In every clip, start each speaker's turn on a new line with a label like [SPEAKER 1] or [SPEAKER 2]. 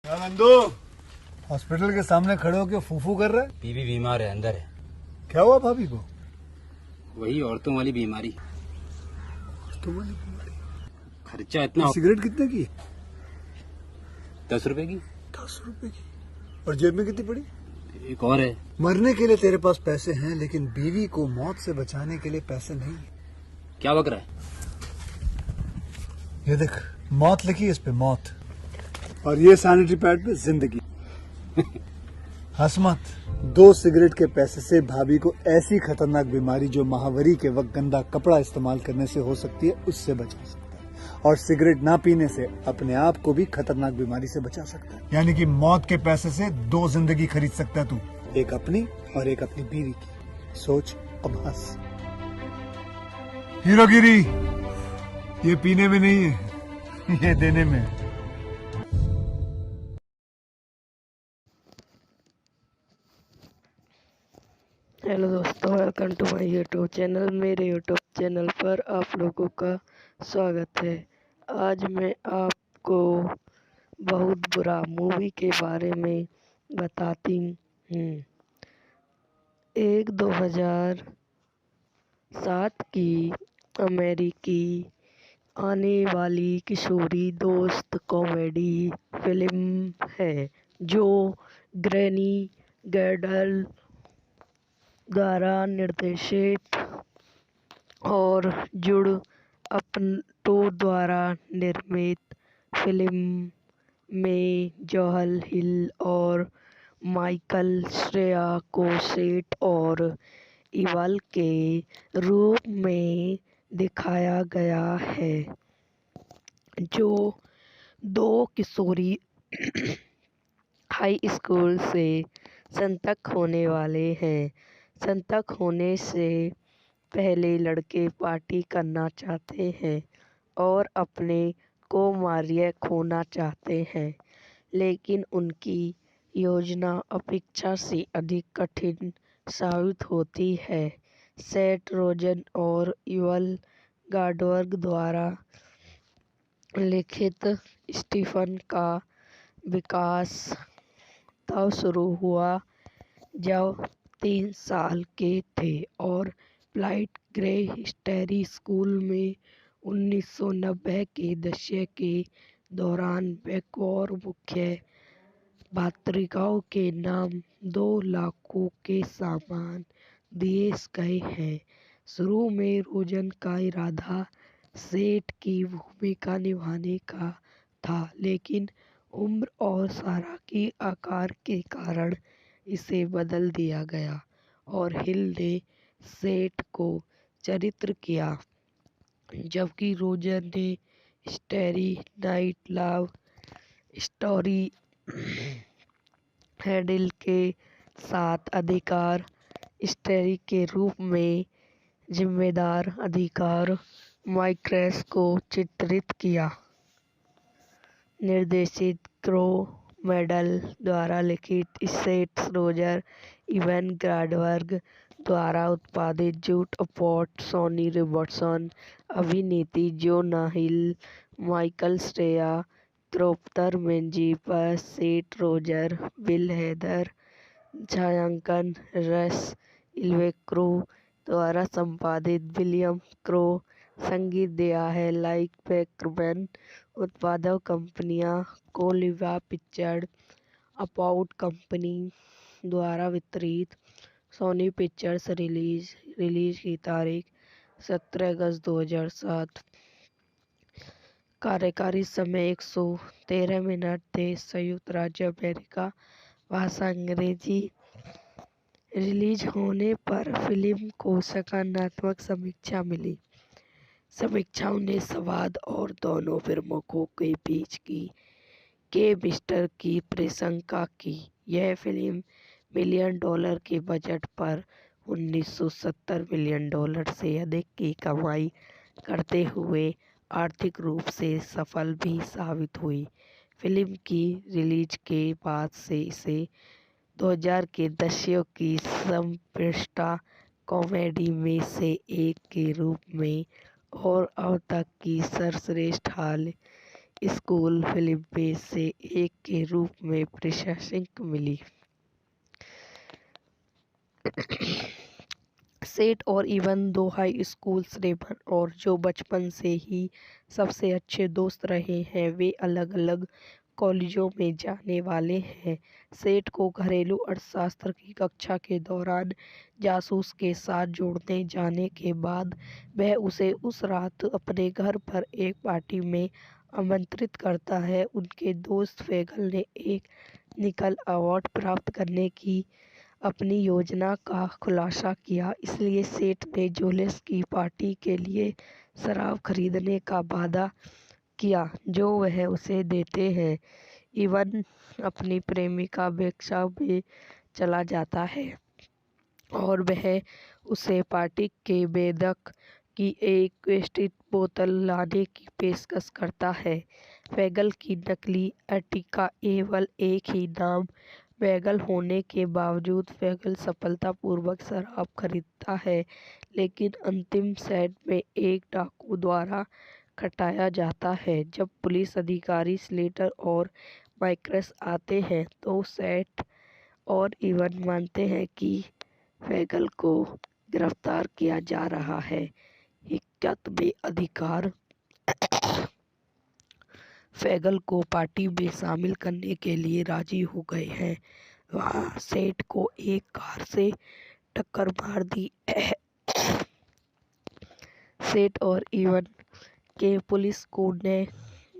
[SPEAKER 1] क्या नंदू हॉस्पिटल के सामने खड़े होकर फूफू कर रहा है?
[SPEAKER 2] बीवी बीमार है, अंदर है।
[SPEAKER 1] क्या हुआ भाभी को?
[SPEAKER 2] वही औरतों वाली बीमारी।
[SPEAKER 1] तुम्हारी बीमारी?
[SPEAKER 2] खर्चा इतना।
[SPEAKER 1] सिगरेट कितने की?
[SPEAKER 2] 10 रुपए की।
[SPEAKER 1] 10 रुपए की। और जेब में कितनी पड़ी?
[SPEAKER 2] एक और है।
[SPEAKER 1] मरने के लिए तेरे पास पैसे हैं, लेकिन बीवी को मौत से बचाने के लिए पैसे नहीं है।
[SPEAKER 2] क्या बक रहा है?
[SPEAKER 1] ये देख, मौत लिखी है इस पे, मौत। और ये सैनिटरी पैड पे जिंदगी। हंस मत। 2 सिगरेट के पैसे से भाभी को ऐसी खतरनाक बीमारी जो महावरी के वक्त गंदा कपड़ा इस्तेमाल करने से हो सकती है, उससे बचा सकता है। और सिगरेट ना पीने से अपने आप को भी खतरनाक बीमारी से बचा सकता है। यानी कि मौत के पैसे से 2 जिंदगी खरीद सकता है तू, एक अपनी और एक अपनी बीवी की। सोच, अब हंस। हीरोगिरी ये पीने में नहीं है, ये देने में है।
[SPEAKER 3] हेलो दोस्तों, welcome to my YouTube channel. मेरे यूट्यूब चैनल पर आप लोगों का स्वागत है। आज मैं आपको बहुत बुरा मूवी के बारे में बताती हूँ। एक 2007 की अमेरिकी आने वाली किशोरी दोस्त कॉमेडी फिल्म है जो ग्रैनी गैडल द्वारा निर्देशित और जुड अपटो द्वारा निर्मित फिल्म में जोएल हिल और माइकल श्रेया को सेट और इवल के रूप में दिखाया गया है, जो 2 किशोरी हाई स्कूल से स्नातक होने वाले हैं। स्नातक होने से पहले लड़के पार्टी करना चाहते हैं और अपने को मारिया खोना चाहते हैं, लेकिन उनकी योजना अपेक्षा से अधिक कठिन साबित होती है। सेथ रोजन और इवल गॉडवर्ग द्वारा लिखित स्टीफन का विकास तब शुरू हुआ जब 3 साल के थे और फ्लाइट ग्रे हिस्टेरी स्कूल में 1990 के दशक के दौरान बकौर मुख्य पत्रिकाओं के नाम 2 लाखों के सामान दिए गए हैं। शुरू में रोजन का इरादा सेठ की भूमिका निभाने का था, लेकिन उम्र और सारा की आकार के कारण इसे बदल दिया गया और हिल ने सेठ को चरित्र किया, जबकि रोजर ने स्टैरी नाइट लव स्टोरी हैडिल के साथ अधिकार स्टैरी के रूप में जिम्मेदार अधिकार माइक्रेस को चित्रित किया। निर्देशित क्रो मेडल द्वारा लिखित सेथ रोजर इवन ग्राडवर्ग द्वारा उत्पादित जूड अपॉट सोनी रिवर्टसन अभिनीति Jonah Hill Michael Cera Christopher मेंजीपर Seth Rogen Bill Hader छायांकन रस इल्वेक्रो द्वारा संपादित विलियम क्रो संगीत दिया है लाइक बैकमैन। उत्पादक कंपनियां कोलिवा पिक्चर्स अपॉट कंपनी द्वारा वितरित। सोनी पिक्चर्स रिलीज की तारीख 17 अगस्त 2007। कार्यकारी समय 113 मिनट थे। संयुक्त राज्य अमेरिका, भाषा अंग्रेजी। रिलीज होने पर फिल्म को सकारात्मक समीक्षा मिली। समीक्षाओं ने संवाद और दोनों फिल्मों के बीच की केमिस्ट्री की प्रशंसा की। यह फिल्म $1 मिलियन के बजट पर $1970 मिलियन से अधिक की कमाई करते हुए आर्थिक रूप से सफल भी साबित हुई। फिल्म की रिलीज के बाद से इसे 2000 के दशक की सर्वश्रेष्ठ कॉमेडी में से एक के रूप में और अब तक की सर्वश्रेष्ठ हाल स्कूल फिल्म में से एक के रूप में प्रशंसा मिली। सेठ और इवन दो हाई स्कूल श्रेमन और जो बचपन से ही सबसे अच्छे दोस्त रहे हैं, वे अलग अलग कॉलेजों में जाने वाले हैं। सेठ को घरेलू अर्थशास्त्र की कक्षा के दौरान जासूस के साथ जोड़ने जाने के बाद वह उसे उस रात अपने घर पर एक पार्टी में आमंत्रित करता है। उनके दोस्त फैगल ने एक निकल अवार्ड प्राप्त करने की अपनी योजना का खुलासा किया, इसलिए सेठ ने जोलिस की पार्टी के लिए शराब खरीदने का वादा किया जो वह उसे देते हैं। इवन अपनी प्रेमिका बेक्सा में चला जाता है और वह उसे पार्टी के बेदक की एक वेस्टेड बोतल लाने की पेशकश करता है। फैगल की नकली अर्टिका केवल एक ही नाम फैगल होने के बावजूद फैगल सफलतापूर्वक शराब खरीदता है, लेकिन अंतिम सेट में एक डाकू द्वारा खटाया जाता है। जब पुलिस अधिकारी स्लेटर और माइक्रस आते हैं तो सेठ और इवन मानते हैं कि फैगल को गिरफ्तार किया जा रहा है। हकीकत में अधिकार फैगल को पार्टी में शामिल करने के लिए राजी हो गए हैं। वहां सेठ को एक कार से टक्कर मार दी। सेठ और इवन के पुलिस को ने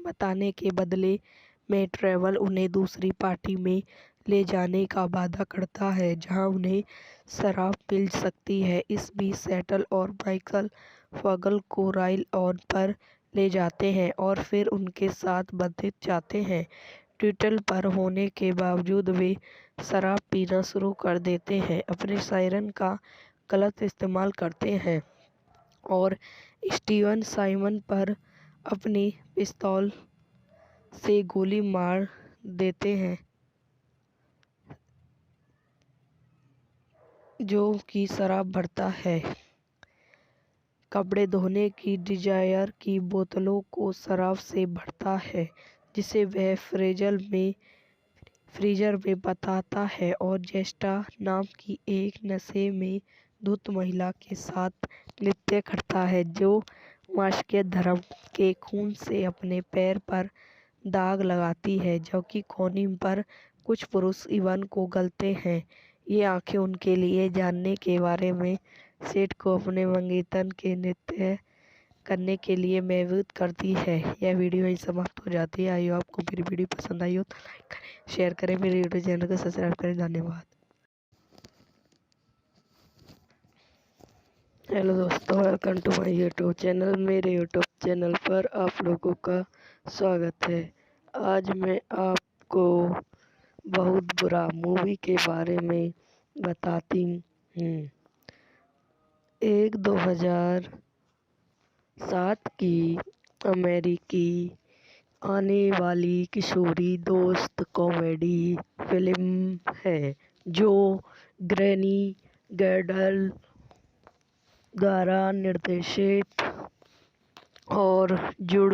[SPEAKER 3] बताने के बदले में ट्रेवल उन्हें दूसरी पार्टी में ले जाने का वादा करता है जहां उन्हें शराब मिल सकती है। इस बीच सेटल और माइकल फैगल को राइल ऑन पर ले जाते हैं और फिर उनके साथ बंधित जाते हैं। ट्विटल पर होने के बावजूद वे शराब पीना शुरू कर देते हैं, अपने सायरन का गलत इस्तेमाल करते हैं और स्टीवन साइमन पर अपनी पिस्तौल से गोली मार देते हैं, जो कि शराब भरता है। कपड़े धोने की डिजायर की बोतलों को शराब से भरता है, जिसे वह फ्रीजर में बताता है और जेस्टा नाम की एक नशे में धुत महिला के साथ नृत्य करता है, जो मास्के धर्म के खून से अपने पैर पर दाग लगाती है, जबकि कोनी पर कुछ पुरुष इवन को गलते हैं। ये आंखें उनके लिए जानने के बारे में सेठ को अपने मंगेतर के नृत्य करने के लिए मजबूर करती है। यह वीडियो यहीं समाप्त हो जाती है। आई होप आपको मेरी वीडियो पसंद आई हो तो लाइक करें, शेयर करें, मेरे यूट्यूब चैनल को सब्सक्राइब करें। धन्यवाद। हेलो दोस्तों, welcome to my YouTube channel. मेरे यूट्यूब चैनल पर आप लोगों का स्वागत है। आज मैं आपको बहुत बुरा मूवी के बारे में बताती हूँ। एक 2007 की अमेरिकी आने वाली किशोरी दोस्त कॉमेडी फिल्म है जो ग्रैनी गैडल द्वारा निर्देशित और जुड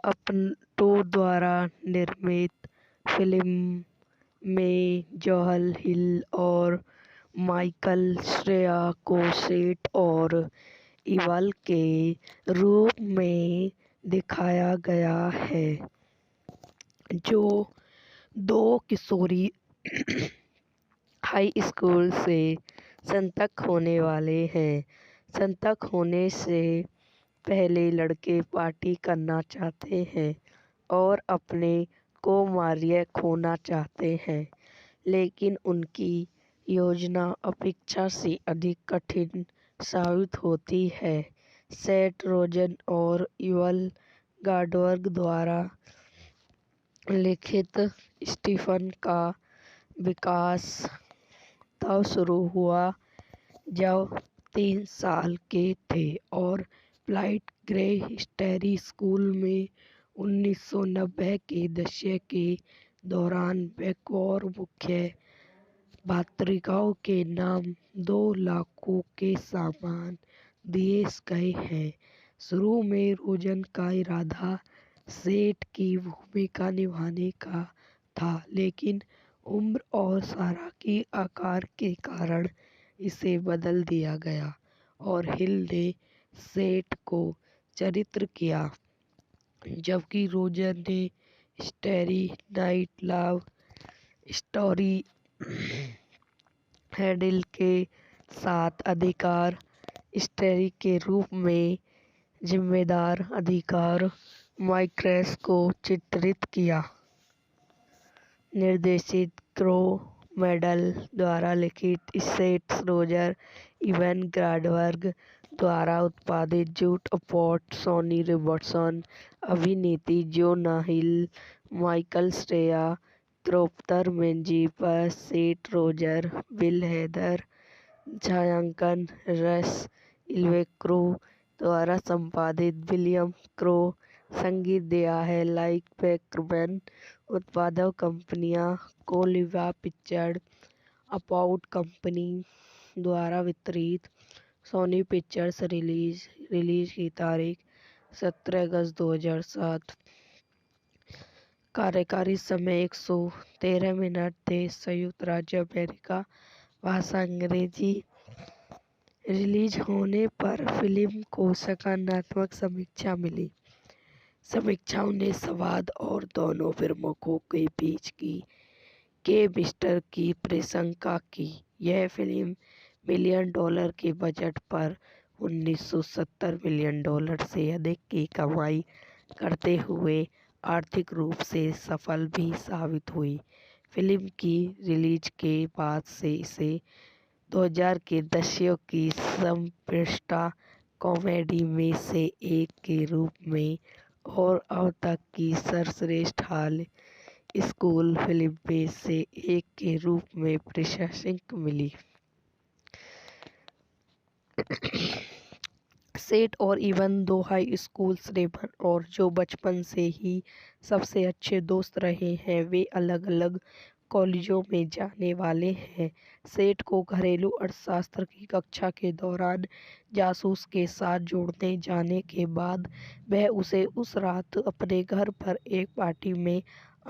[SPEAKER 3] अपटो द्वारा निर्मित फिल्म में जोएल हिल और माइकल श्रेया को सेठ और इवल के रूप में दिखाया गया है, जो दो किशोरी हाई स्कूल से स्नातक होने वाले हैं। स्नातक होने से पहले लड़के पार्टी करना चाहते हैं और अपने को मारिया खोना चाहते हैं, लेकिन उनकी योजना अपेक्षा से अधिक कठिन साबित होती है। सेथ रोजन और इवल गॉडवर्ग द्वारा लिखित स्टीफन का विकास तब शुरू हुआ जब 3 साल के थे और प्लाइट ग्रे हिस्टेरी स्कूल में 1990 के दशक के दौरान बकौर मुख्य पत्रिकाओं के नाम 2 लाखों के सामान दिए गए हैं। शुरू में रोजन का इरादा सेठ की भूमिका निभाने का था, लेकिन उम्र और सारा की आकार के कारण इसे बदल दिया गया और हिल ने सेठ को चरित्र किया, जबकि रोजर ने starry night love story handle के साथ अधिकार स्टैरी के रूप में जिम्मेदार अधिकार माइक्रेस को चित्रित किया। निर्देशित क्रो मेडल द्वारा लिखित सेठ रोजर इवन ग्राडबर्ग द्वारा उत्पादित जूट अपॉर्ट सोनी रॉबर्टसन अभिनीति Jonah Hill Michael Cera Christopher मेंजीपस सेठ रोजर बिल हेदर छायांकन रस इल्वेक्रो द्वारा संपादित विलियम क्रो संगीत दिया है लाइक पैकरमैन उत्पादक कंपनियां कोलिवा पिक्चर्स अपाउट कंपनी द्वारा वितरित सोनी पिक्चर्स रिलीज की तारीख 17 अगस्त 2007। कार्यकारी समय 113 मिनट। देश संयुक्त राज्य अमेरिका। भाषा अंग्रेजी। रिलीज होने पर फिल्म को सकारात्मक समीक्षा मिली। समीक्षाओं ने संवाद और दोनों फिल्मों के बीच की केमिस्ट्री की प्रशंसा की। यह फिल्म $1 मिलियन के बजट पर $1970 मिलियन से अधिक की कमाई करते हुए आर्थिक रूप से सफल भी साबित हुई। फिल्म की रिलीज के बाद से इसे 2000 के दशक की सर्वश्रेष्ठ कॉमेडी में से एक के रूप में और अब तक की सर्वश्रेष्ठ हाई स्कूल फिल्म में से एक के रूप में प्रशंसा मिली। सेठ और इवन दो हाई स्कूल श्रेष्ठ और जो बचपन से ही सबसे अच्छे दोस्त रहे हैं। वे अलग अलग कॉलेजों में जाने वाले हैं। सेठ को घरेलू अर्थशास्त्र की कक्षा के दौरान जासूस के साथ जोड़ने जाने के बाद वह उसे उस रात अपने घर पर एक पार्टी में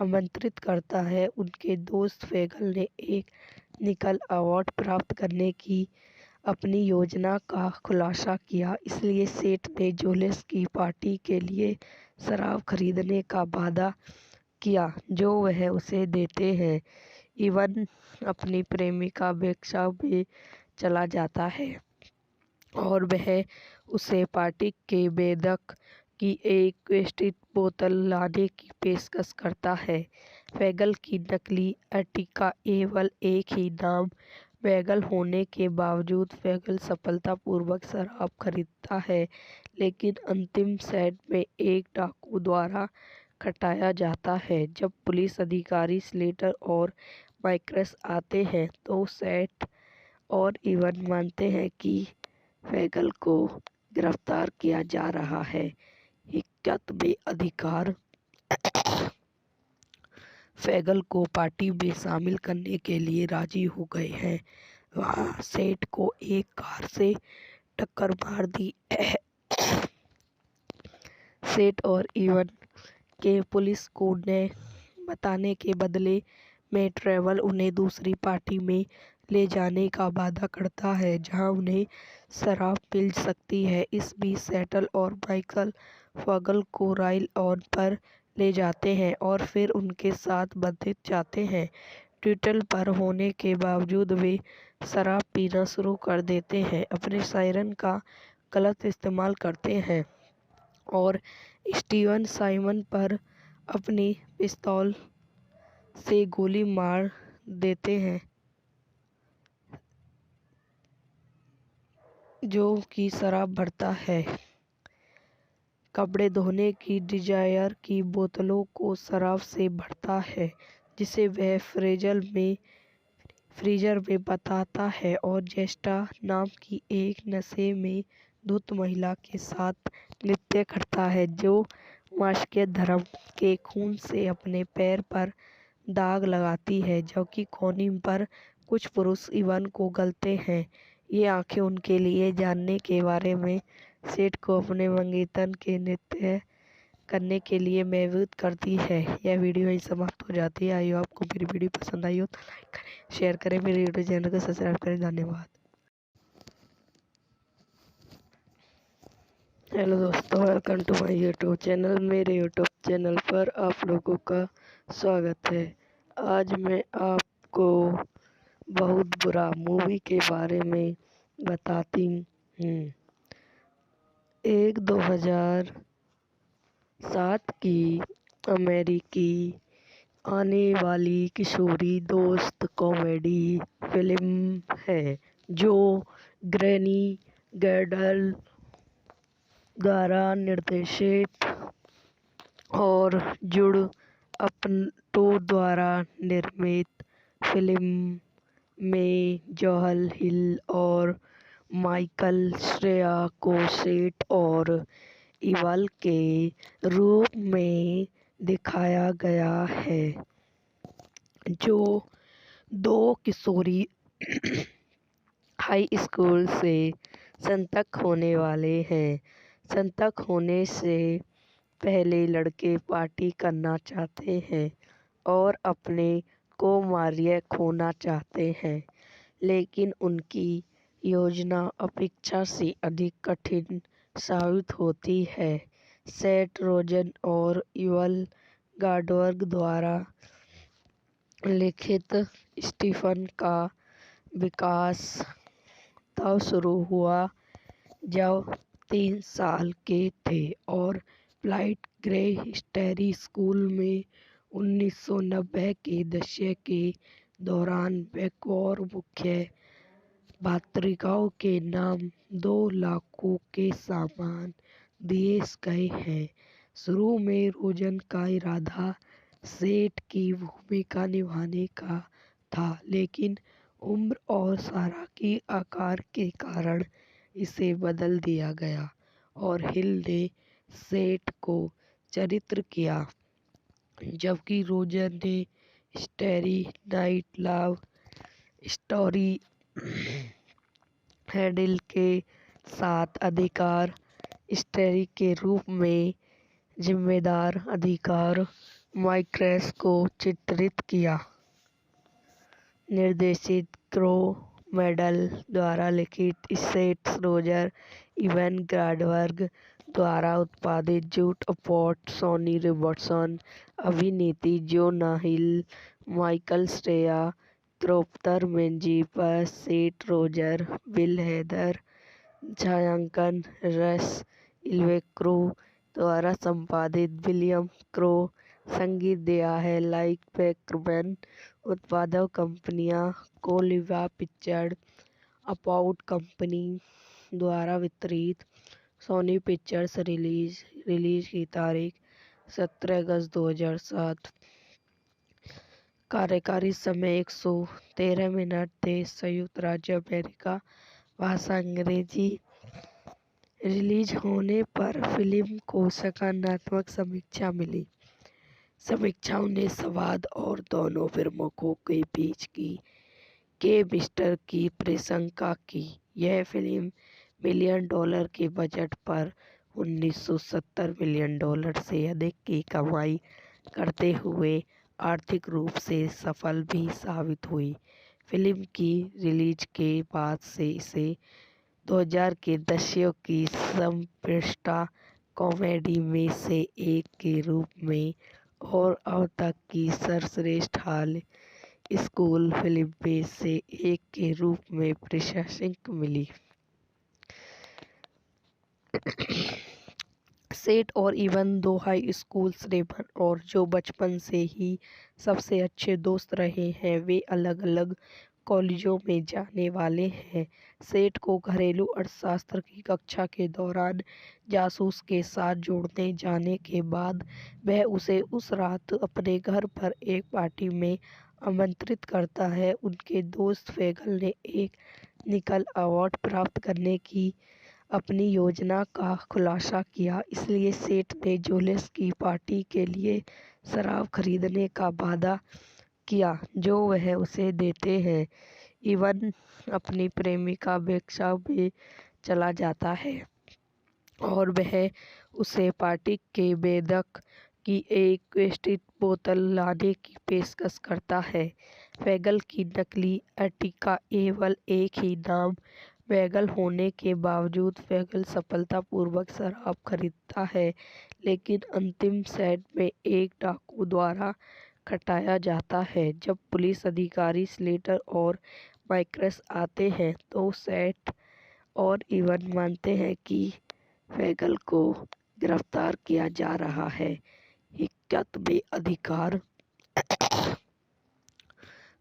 [SPEAKER 3] आमंत्रित करता है। उनके दोस्त फेगल ने एक निकल अवार्ड प्राप्त करने की अपनी योजना का खुलासा किया, इसलिए सेठ ने जोलिस की पार्टी के लिए शराब खरीदने का वादा किया जो वह उसे देते हैं। इवन अपनी प्रेमिका बेक्सा में चला जाता है और वह उसे पार्टी के बेदक की एक वेस्टिड बोतल लाने की पेशकश करता है। फेगल की नकली अर्टिका केवल एक ही नाम फेगल होने के बावजूद फेगल सफलतापूर्वक शराब खरीदता है, लेकिन अंतिम सेट में एक डाकू द्वारा खटाया जाता है। जब पुलिस अधिकारी स्लेटर और माइक्रस आते हैं तो सेठ और इवन मानते हैं कि फेगल को गिरफ्तार किया जा रहा है। हकीकत में अधिकार फेगल को पार्टी में शामिल करने के लिए राजी हो गए हैं। वहां सेठ को एक कार से टक्कर मार दी। सेठ और इवन के पुलिस को ने बताने के बदले में ट्रेवल उन्हें दूसरी पार्टी में ले जाने का वादा करता है जहां उन्हें शराब मिल सकती है। इस बीच सेटल और माइकल फेगल को राइल ऑन पर ले जाते हैं और फिर उनके साथ बंधित जाते हैं। ट्विटल पर होने के बावजूद वे शराब पीना शुरू कर देते हैं, अपने सायरन का गलत इस्तेमाल करते हैं और स्टीवन साइमन पर अपनी पिस्तौल से गोली मार देते हैं, जो कि शराब भरता है। कपड़े धोने की डिजायर की बोतलों को शराब से भरता है, जिसे वह फ्रीजर में बताता है और जेस्टा नाम की एक नशे में धुत महिला के साथ नृत्य करता है, जो मास्के धर्म के खून से अपने पैर पर दाग लगाती है, जबकि कोनिम पर कुछ पुरुष इवन को गलते हैं। ये आंखें उनके लिए जानने के बारे में सेठ को अपने मंगेतर के नृत्य करने के लिए महसूस करती है। यह वीडियो यहीं समाप्त हो जाती है। आई होप आपको मेरी वीडियो पसंद आई हो तो लाइक करें, शेयर करें, मेरे यूट्यूब चैनल को सब्सक्राइब करें। धन्यवाद। हेलो दोस्तों, welcome to my YouTube channel. मेरे यूट्यूब चैनल पर आप लोगों का स्वागत है। आज मैं आपको बहुत बुरा मूवी के बारे में बताती हूँ। एक 2007 की अमेरिकी आने वाली किशोरी दोस्त कॉमेडी फिल्म है जो ग्रैनी गैडल द्वारा निर्देशित और जुड अपटो द्वारा निर्मित फिल्म में जॉल हिल और माइकल श्रेया को सेट और इवल के रूप में दिखाया गया है, जो दो किशोरी हाई स्कूल से स्नातक होने वाले हैं। स्नातक होने से पहले लड़के पार्टी करना चाहते हैं और अपने को मारिया खोना चाहते हैं, लेकिन उनकी योजना अपेक्षा से अधिक कठिन साबित होती है। सेथ रोजन और इवल गॉडवर्ग द्वारा लिखित स्टीफन का विकास तब शुरू हुआ जब 3 साल के थे और फ्लाइट ग्रे स्टेरी स्कूल में 1990 के दशक के दौरान बतौर मुख्य पत्रिकाओं के नाम 2 लाखों के सामान दिए गए हैं। शुरू में रोजन का इरादा सेठ की भूमिका निभाने का था, लेकिन उम्र और सारा की आकार के कारण इसे बदल दिया गया और हिल ने सेठ को चरित्र किया, जबकि रोजन ने स्टेरी नाइट लव स्टोरी हैंडल के साथ अधिकार स्टेरी के रूप में जिम्मेदार अधिकार माइक्रेस को चित्रित किया। निर्देशित क्रो मेडल द्वारा लिखित सेथ रोजर इवन ग्राडवर्ग द्वारा उत्पादित जूड अपॉट सोनी रॉबर्टसन अभिनीति Jonah Hill Michael Cera Christopher Mintz Plasse Seth Rogen Bill Hader छायांकन रस इल्वेक्रो द्वारा संपादित विलियम क्रो संगीत दिया है लाइक बैकमैन उत्पादक कंपनियां कोलिवा पिक्चर्स अपॉट कंपनी द्वारा वितरित सोनी पिक्चर्स रिलीज की तारीख 17 अगस्त 2007 कार्यकारी समय 113 मिनट देश संयुक्त राज्य अमेरिका भाषा अंग्रेजी रिलीज होने पर फिल्म को सकारात्मक समीक्षा मिली। समीक्षाओं ने संवाद और दोनों फिल्मों के बीच की केमिस्ट्री की प्रशंसा की। यह फिल्म $1 मिलियन के बजट पर $1970 मिलियन से अधिक की कमाई करते हुए आर्थिक रूप से सफल भी साबित हुई। फिल्म की रिलीज के बाद से इसे 2000 के दशक की सर्वश्रेष्ठ कॉमेडी में से एक के रूप में और अब तक की सर्वश्रेष्ठ हाई स्कूल फिल्म में से एक के रूप में प्रशंसा मिली। सेठ और इवन 2 हाई स्कूल श्रेष्ठ और जो बचपन से ही सबसे अच्छे दोस्त रहे हैं। वे अलग अलग कॉलेजों में जाने वाले हैं। सेठ को घरेलू अर्थशास्त्र की कक्षा के दौरान जासूस के साथ जोड़ने जाने के बाद वह उसे उस रात अपने घर पर एक पार्टी में आमंत्रित करता है। उनके दोस्त फेगल ने एक निकल अवार्ड प्राप्त करने की अपनी योजना का खुलासा किया, इसलिए सेठ ने जोलेस की पार्टी के लिए शराब खरीदने का वादा किया जो वह उसे देते हैं। इवन अपनी प्रेमिका बेक्सा में चला जाता है और वह उसे पार्टी के बेधक की एक ट्विस्टेड बोतल लाने की पेशकश करता है। वैगल की नकली अर्टिगा केवल एक ही नाम वैगल होने के बावजूद वैगल सफलतापूर्वक शराब खरीदता है, लेकिन अंतिम सेट में एक डाकू द्वारा खटाया जाता है। जब पुलिस अधिकारी स्लेटर और माइक्रस आते हैं तो सेट और इवन मानते हैं कि वैगल को गिरफ्तार किया जा रहा है। हकीकत में अधिकार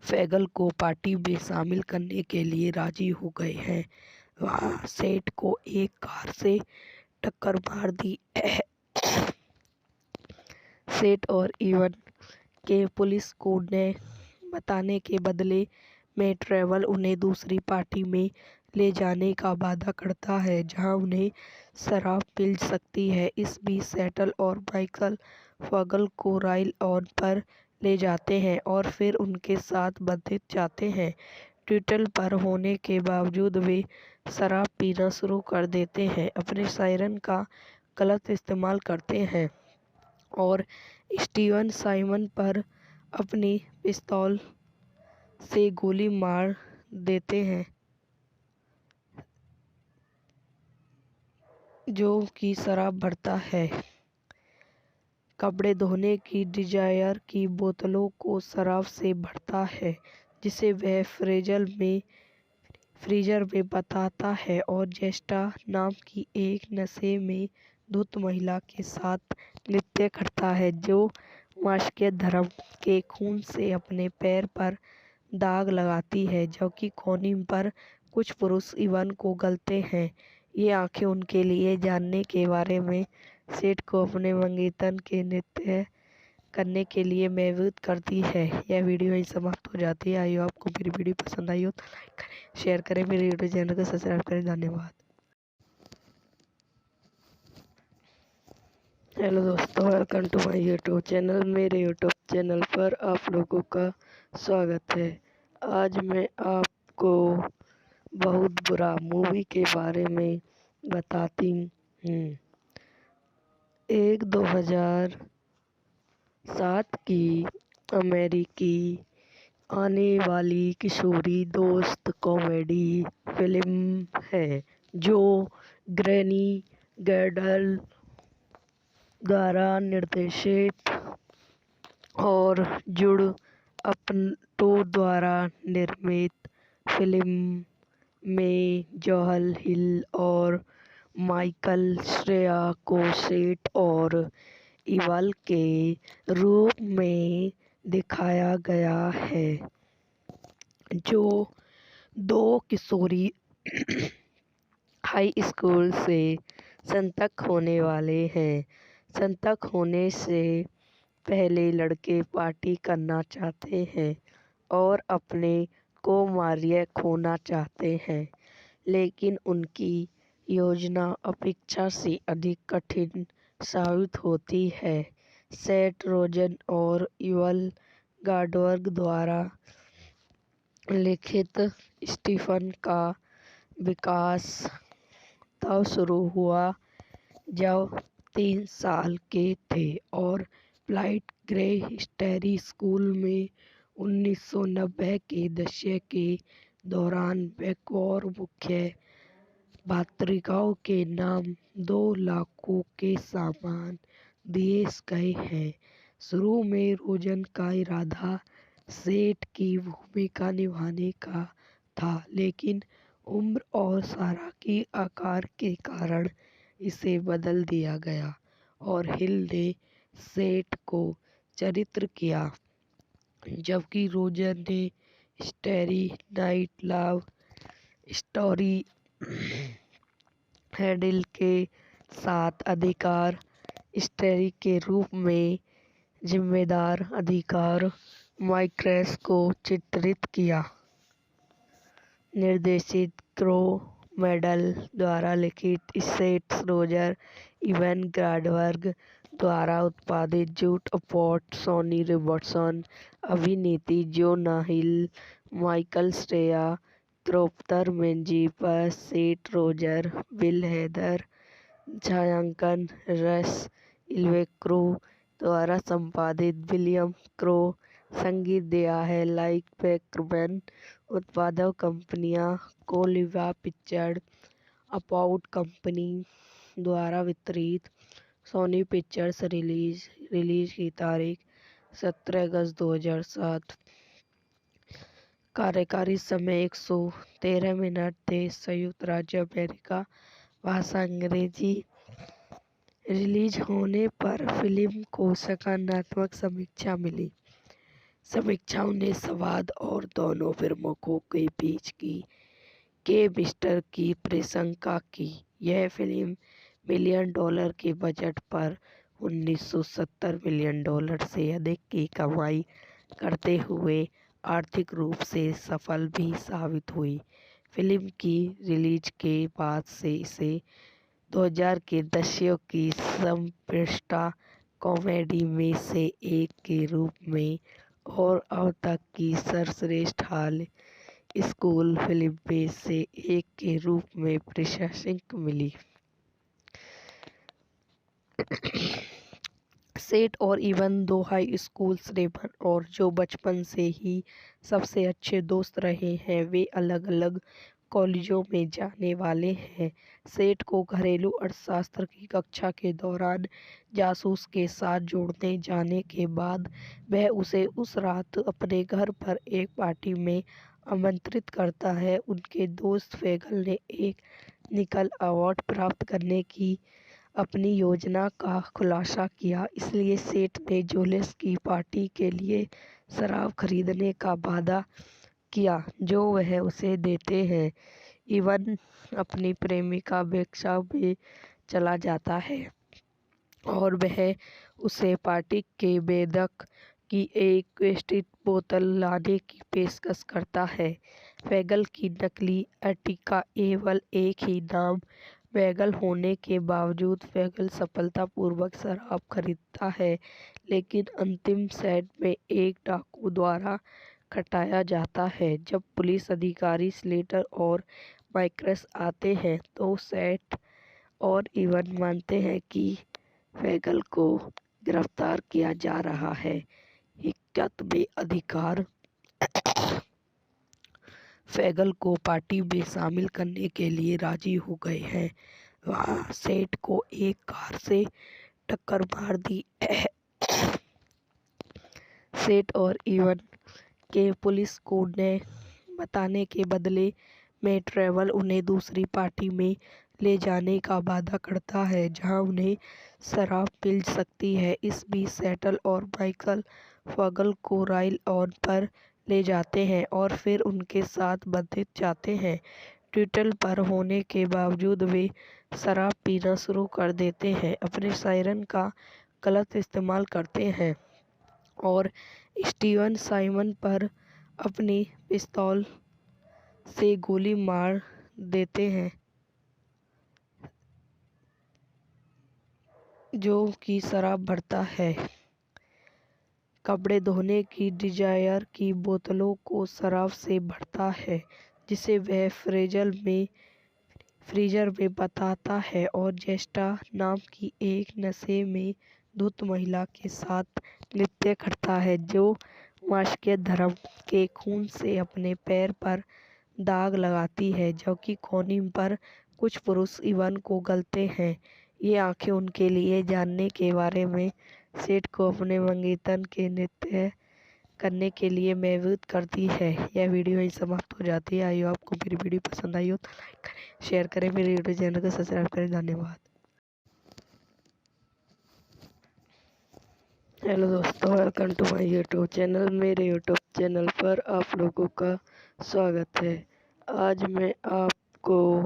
[SPEAKER 3] वैगल को पार्टी में शामिल करने के लिए राजी हो गए हैं। वहाँ सेठ को एक कार से टक्कर मार दी। सेठ और इवन के पुलिस को ने बताने के बदले में ट्रेवल उन्हें दूसरी पार्टी में ले जाने का वादा करता है जहां उन्हें शराब मिल सकती है। इस बीच सेटल और माइकल वैगल को राइल ऑन पर ले जाते हैं और फिर उनके साथ बंधित जाते हैं। ट्विटल पर होने के बावजूद वे शराब पीना शुरू कर देते हैं, अपने सायरन का गलत इस्तेमाल करते हैं और स्टीवन साइमन पर अपनी पिस्तौल से गोली मार देते हैं, जो कि शराब भरता है। कपड़े धोने की डिजायर की बोतलों को शराब से भरता है, जिसे वह फ्रीजर में बताता है और जेस्टा नाम की एक नशे में धुत महिला के साथ नृत्य करता है, जो मास्के धर्म के खून से अपने पैर पर दाग लगाती है, जबकि कोनी पर कुछ पुरुष इवन को गलते हैं। ये आंखें उनके लिए जानने के बारे में सेठ को अपने मंगेतर के नृत्य करने के लिए महसूस करती है। यह वीडियो यहीं समाप्त हो जाती है। आई होप आपको मेरी वीडियो पसंद आई हो तो लाइक करें, शेयर करें, मेरे यूट्यूब चैनल को सब्सक्राइब करें। धन्यवाद। हेलो दोस्तों, welcome to my YouTube channel. मेरे यूट्यूब चैनल पर आप लोगों का स्वागत है। आज मैं आपको बहुत बुरा मूवी के बारे में बताती हूँ। एक 2007 की अमेरिकी आने वाली किशोरी दोस्त कॉमेडी फिल्म है, जो ग्रैनी गैडल द्वारा निर्देशित और जुड अपटो द्वारा निर्मित फिल्म में जोएल हिल और माइकल श्रेया को सेठ और इवल के रूप में दिखाया गया है, जो दो किशोरी हाई स्कूल से स्नातक होने वाले हैं। स्नातक होने से पहले लड़के पार्टी करना चाहते हैं और अपने को मारिया खोना चाहते हैं, लेकिन उनकी योजना अपेक्षा से अधिक कठिन साबित होती है। सेथ रोजन और इवल गॉडवर्ग द्वारा लिखित स्टीफन का विकास तब शुरू हुआ जब 3 साल के थे और प्लाइट ग्रे हिस्टेरी स्कूल में 1990 के दशक के दौरान बकौर मुख्य पत्रिकाओं के नाम 2 लाखों के सामान दिए गए हैं। शुरू में रोजन का इरादा सेठ की भूमिका निभाने का था, लेकिन उम्र और सारा की आकार के कारण इसे बदल दिया गया और हिल ने सेठ को चरित्र किया, जबकि रोजन ने starry night love story handle के साथ अधिकार स्टैरी के रूप में जिम्मेदार अधिकार माइक्रस को चित्रित किया। निर्देशित क्रो मेडल द्वारा लिखित सेथ रोजर इवन गॉडवर्ग द्वारा उत्पादित जूड अपॉट सोनी रॉबर्टसन अभिनीति Jonah Hill Michael Cera Christopher Mintz Plasse Seth Rogen Bill Hader छायांकन रस इल्वेक्रो द्वारा संपादित विलियम क्रो। संगीत दिया है लाइक बैकमैन। उत्पादक कंपनियां कोलिवा पिक्चर्स, अपाउट कंपनी द्वारा वितरित। सोनी पिक्चर्स। रिलीज की तारीख 17 अगस्त 2007। कार्यकारी समय 113 मिनट। देश संयुक्त राज्य अमेरिका। भाषा अंग्रेजी। रिलीज होने पर फिल्म को सकारात्मक समीक्षा मिली। समीक्षाओं ने संवाद और दोनों फिल्मों के बीच की केमिस्ट्री की प्रशंसा की। यह फिल्म $1 मिलियन के बजट पर $1970 मिलियन से अधिक की कमाई करते हुए आर्थिक रूप से सफल भी साबित हुई। फिल्म की रिलीज के बाद से इसे 2000 के दशक की सर्वश्रेष्ठ कॉमेडी में से एक के रूप में और अब तक की सर्वश्रेष्ठ हाई स्कूल फिल्म में से एक के रूप में प्रशंसा मिली। सेट और इवन दो हाई स्कूल श्रेणियों और जो बचपन से ही सबसे अच्छे दोस्त रहे हैं, वे अलग अलग कॉलेजों में जाने वाले हैं। सेट को घरेलू अर्थशास्त्र की कक्षा के दौरान जासूस के साथ जोड़ने जाने के बाद वह उसे उस रात अपने घर पर एक पार्टी में आमंत्रित करता है। उनके दोस्त फेगल ने एक निकल अवार्ड प्राप्त करने की अपनी योजना का खुलासा किया, इसलिए सेठ ने जोलिस की पार्टी के लिए शराब खरीदने का वादा किया जो वह उसे देते हैं। इवन अपनी प्रेमिका वेक्सा में चला जाता है और वह उसे पार्टी के वेदक की एक वेस्टिड बोतल लाने की पेशकश करता है। फेगल की नकली अर्टिगा केवल एक ही नाम वैगल होने के बावजूद फेगल सफलतापूर्वक शराब खरीदता है, लेकिन अंतिम सेट में एक डाकू द्वारा खटाया जाता है। जब पुलिस अधिकारी स्लेटर और माइक्रस आते हैं तो सेट और इवन मानते हैं कि फेगल को गिरफ्तार किया जा रहा है। हकीकत में अधिकार फेगल को पार्टी में शामिल करने के लिए राजी हो गए हैं। वहाँ सेठ को एक कार से टक्कर मार दी। सेठ और इवन के पुलिस को ने बताने के बदले में ट्रेवल उन्हें दूसरी पार्टी में ले जाने का वादा करता है जहां उन्हें शराब मिल सकती है। इस बीच सेटल और माइकल फेगल को राइल ऑन पर ले जाते हैं और फिर उनके साथ बंधित जाते हैं। ट्विटल पर होने के बावजूद वे शराब पीना शुरू कर देते हैं, अपने सायरन का गलत इस्तेमाल करते हैं और स्टीवन साइमन पर अपनी पिस्तौल से गोली मार देते हैं जो कि शराब भरता है। कपड़े धोने की डिजायर की बोतलों को शराब से भरता है जिसे वह फ्रीजर में बताता है और जेस्टा नाम की एक नशे में धुत महिला के साथ नृत्य करता है जो मास्के धर्म के खून से अपने पैर पर दाग लगाती है, जबकि कोनी पर कुछ पुरुष इवन को गलते हैं। ये आंखें उनके लिए जानने के बारे में सेठ को अपने मंगेतर के नृत्य करने के लिए मजबूर करती है। यह वीडियो यहीं समाप्त हो जाती है। आई होप आपको मेरी वीडियो पसंद आई हो तो लाइक करें, शेयर करें, मेरे यूट्यूब चैनल को सब्सक्राइब करें। धन्यवाद। हेलो दोस्तों, welcome to my YouTube channel. मेरे यूट्यूब चैनल पर आप लोगों का स्वागत है। आज मैं आपको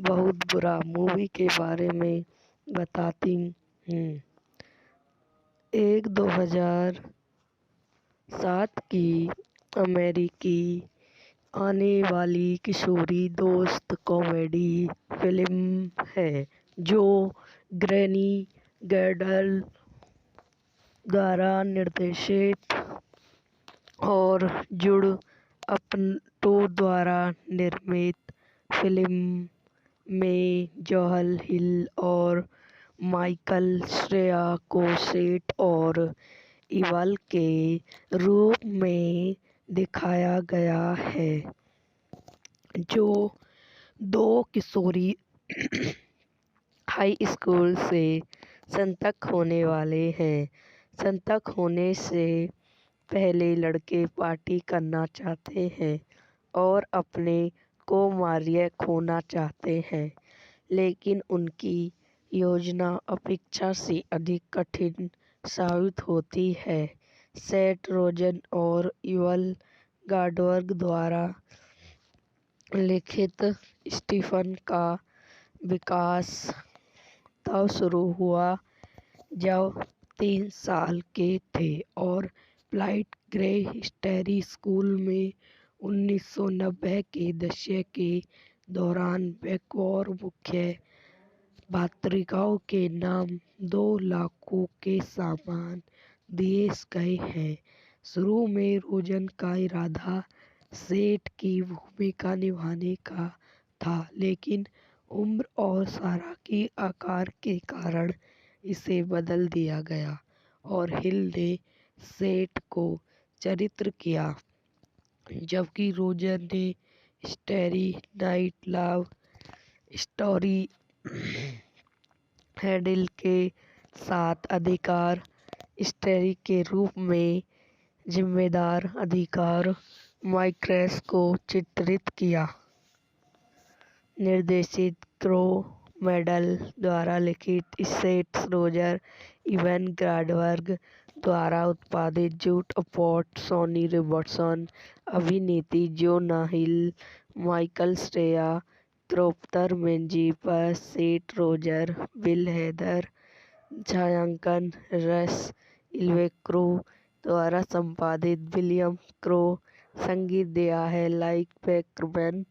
[SPEAKER 3] बहुत बुरा मूवी के बारे में बताती हूँ। एक 2007 की अमेरिकी आने वाली किशोरी दोस्त कॉमेडी फिल्म है जो ग्रैनी गैडल द्वारा निर्देशित और जुड अपटो द्वारा निर्मित फिल्म में जॉल हिल और माइकल श्रेया को सेट और इवल के रूप में दिखाया गया है, जो दो किशोरी हाई स्कूल से स्नातक होने वाले हैं। स्नातक होने से पहले लड़के पार्टी करना चाहते हैं और अपने को मारिया खोना चाहते हैं, लेकिन उनकी योजना अपेक्षा से अधिक कठिन साबित होती है। सेथ रोजन और इवल गॉडवर्ग द्वारा लिखित स्टीफन का विकास तब शुरू हुआ जब 3 साल के थे और प्लाइट ग्रे हिस्टेरी स्कूल में 1990 के दशक के दौरान बकौर मुख्य पत्रिकाओं के नाम 2 लाखों के सामान दिए गए हैं। शुरू में रोजन का इरादा सेठ की भूमिका निभाने का था, लेकिन उम्र और सारा के आकार के कारण इसे बदल दिया गया और हिल ने सेठ को चरित्र किया, जबकि रोजर ने starry night love story handle के साथ अधिकार स्टैरी के रूप में जिम्मेदार अधिकार माइक्रेस को चित्रित किया। निर्देशित क्रो मेडल द्वारा लिखित सेथ रोजर इवन ग्रॉडवर्ग द्वारा उत्पादित जूट अपॉर्ट सोनी रॉबर्टसन अभिनीति Jonah Hill Michael Cera त्रोप्तर Meiji पर सेथ रोजर बिल हेदर छायांकन रस इल्वेक्रो द्वारा संपादित विलियम क्रो संगीत दिया है लाइक बैकमैन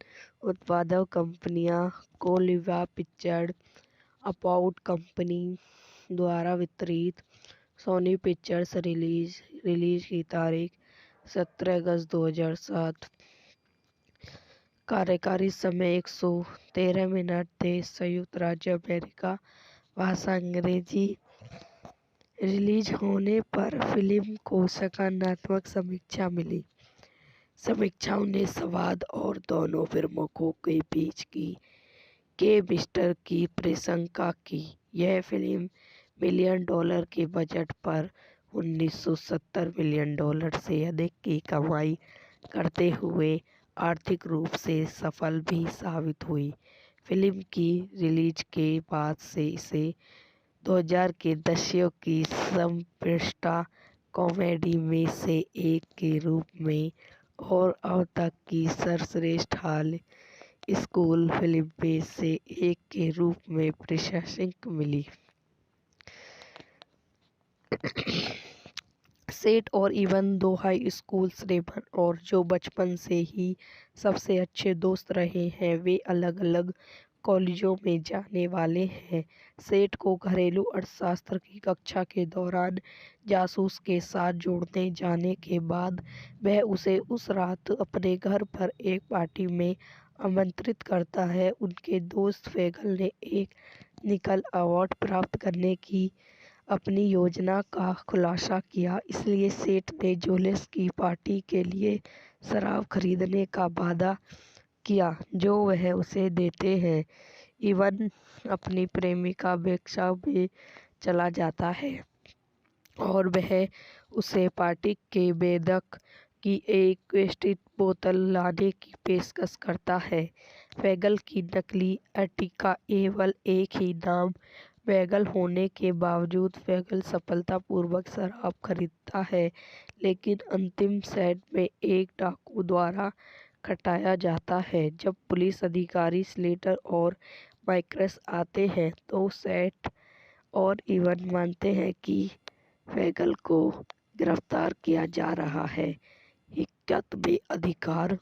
[SPEAKER 3] उत्पादक कंपनियां कोलिवा पिक्चर्स अपाउट कंपनी द्वारा वितरित सोनी पिक्चर्स रिलीज की तारीख 17 अगस्त 2007 कार्यकारी समय 113 मिनट थे संयुक्त राज्य अमेरिका भाषा अंग्रेजी रिलीज होने पर फिल्म को सकारात्मक समीक्षा मिली। समीक्षाओं ने संवाद और दोनों फिल्मों के बीच की केमिस्ट्री की प्रशंसा की। यह फिल्म $1 मिलियन के बजट पर $1970 मिलियन से अधिक की कमाई करते हुए आर्थिक रूप से सफल भी साबित हुई। फिल्म की रिलीज के बाद से इसे 2000 के दशक की सर्वश्रेष्ठ कॉमेडी में से एक के रूप में और अब तक की सर्वश्रेष्ठ हाई स्कूल फिल्म में से एक के रूप में प्रशंसा मिली। सेठ और इवन दो हाई स्कूल श्रेष्ठ और जो बचपन से ही सबसे अच्छे दोस्त रहे हैं। वे अलग अलग कॉलेजों में जाने वाले हैं। सेठ को घरेलू अर्थशास्त्र की कक्षा के दौरान जासूस के साथ जोड़ने जाने के बाद वह उसे उस रात अपने घर पर एक पार्टी में आमंत्रित करता है। उनके दोस्त फेगल ने एक निकल अवार्ड प्राप्त करने की अपनी योजना का खुलासा किया, इसलिए सेठ ने जोलेस की पार्टी के लिए शराब खरीदने का वादा किया जो वह उसे देते हैं। इवन अपनी प्रेमिका बेक्सा में चला जाता है और वह उसे पार्टी के बेदक की एक व्यवस्थित बोतल लाने की पेशकश करता है। फेगल की नकली अर्टिगा केवल एक ही नाम फेगल होने के बावजूद फेगल सफलतापूर्वक शराब खरीदता है, लेकिन अंतिम सेट में एक डाकू द्वारा खटाया जाता है। जब पुलिस अधिकारी स्लेटर और माइक्रेस आते हैं तो सेठ और इवन मानते हैं कि फेगल को गिरफ्तार किया जा रहा है। हकीकत में अधिकार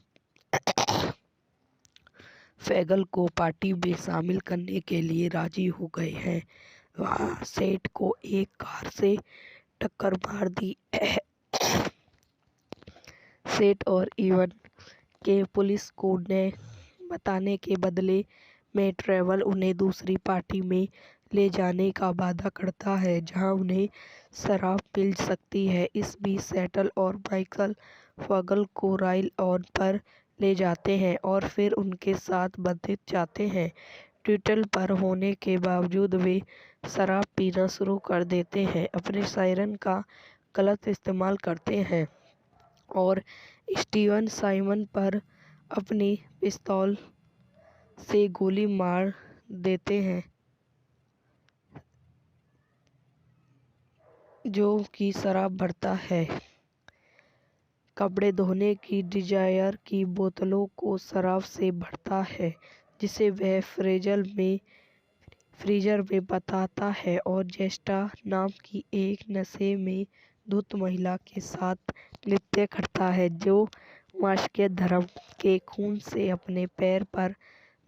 [SPEAKER 3] फेगल को पार्टी में शामिल करने के लिए राजी हो गए हैं। वहां सेठ को एक कार से टक्कर मार दी। सेठ और इवन के पुलिस को ने बताने के बदले में ट्रेवल उन्हें दूसरी पार्टी में ले जाने का वादा करता है जहां उन्हें शराब मिल सकती है। इस बीच सेटल और माइकल फगल को राइल ऑन पर ले जाते हैं और फिर उनके साथ बंधित जाते हैं। ट्विटल पर होने के बावजूद वे शराब पीना शुरू कर देते हैं, अपने सायरन का गलत इस्तेमाल करते हैं और स्टीवन साइमन पर अपनी पिस्तौल से गोली मार देते हैं, जो कि शराब भरता है। कपड़े धोने की डिजायर की बोतलों को शराब से भरता है, जिसे वह फ्रीजर में बताता है और जेस्टा नाम की एक नशे में धुत महिला के साथ नृत्य करता है, जो मार्शके धर्म के खून से अपने पैर पर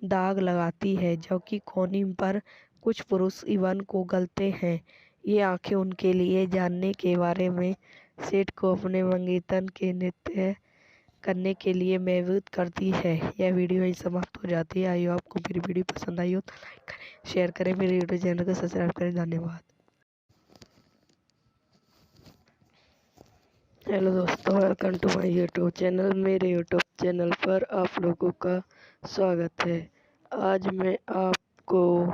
[SPEAKER 3] दाग लगाती है, जबकि कॉनिम पर कुछ पुरुष इवन को गलते हैं। ये आंखें उनके लिए जानने के बारे में सेठ को अपने मंगेतर के नृत्य करने के लिए महसूस करती है। यह वीडियो यहीं समाप्त हो जाती है। आई होप आपको मेरी वीडियो पसंद आई हो तो लाइक करें, शेयर करें, मेरे यूट्यूब चैनल को सब्सक्राइब करें। धन्यवाद। हेलो दोस्तों, welcome to my YouTube channel. मेरे यूट्यूब चैनल पर आप लोगों का स्वागत है। आज मैं आपको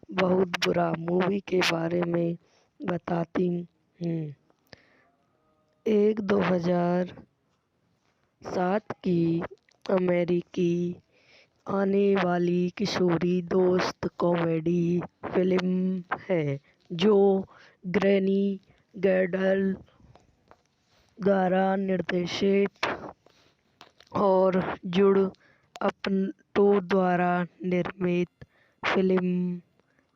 [SPEAKER 3] बहुत बुरा मूवी के बारे में बताती हूँ। एक 2007 की अमेरिकी आने वाली किशोरी दोस्त कॉमेडी फिल्म है, जो ग्रैनी गैडल द्वारा निर्देशित और जुड अपटो द्वारा निर्मित फिल्म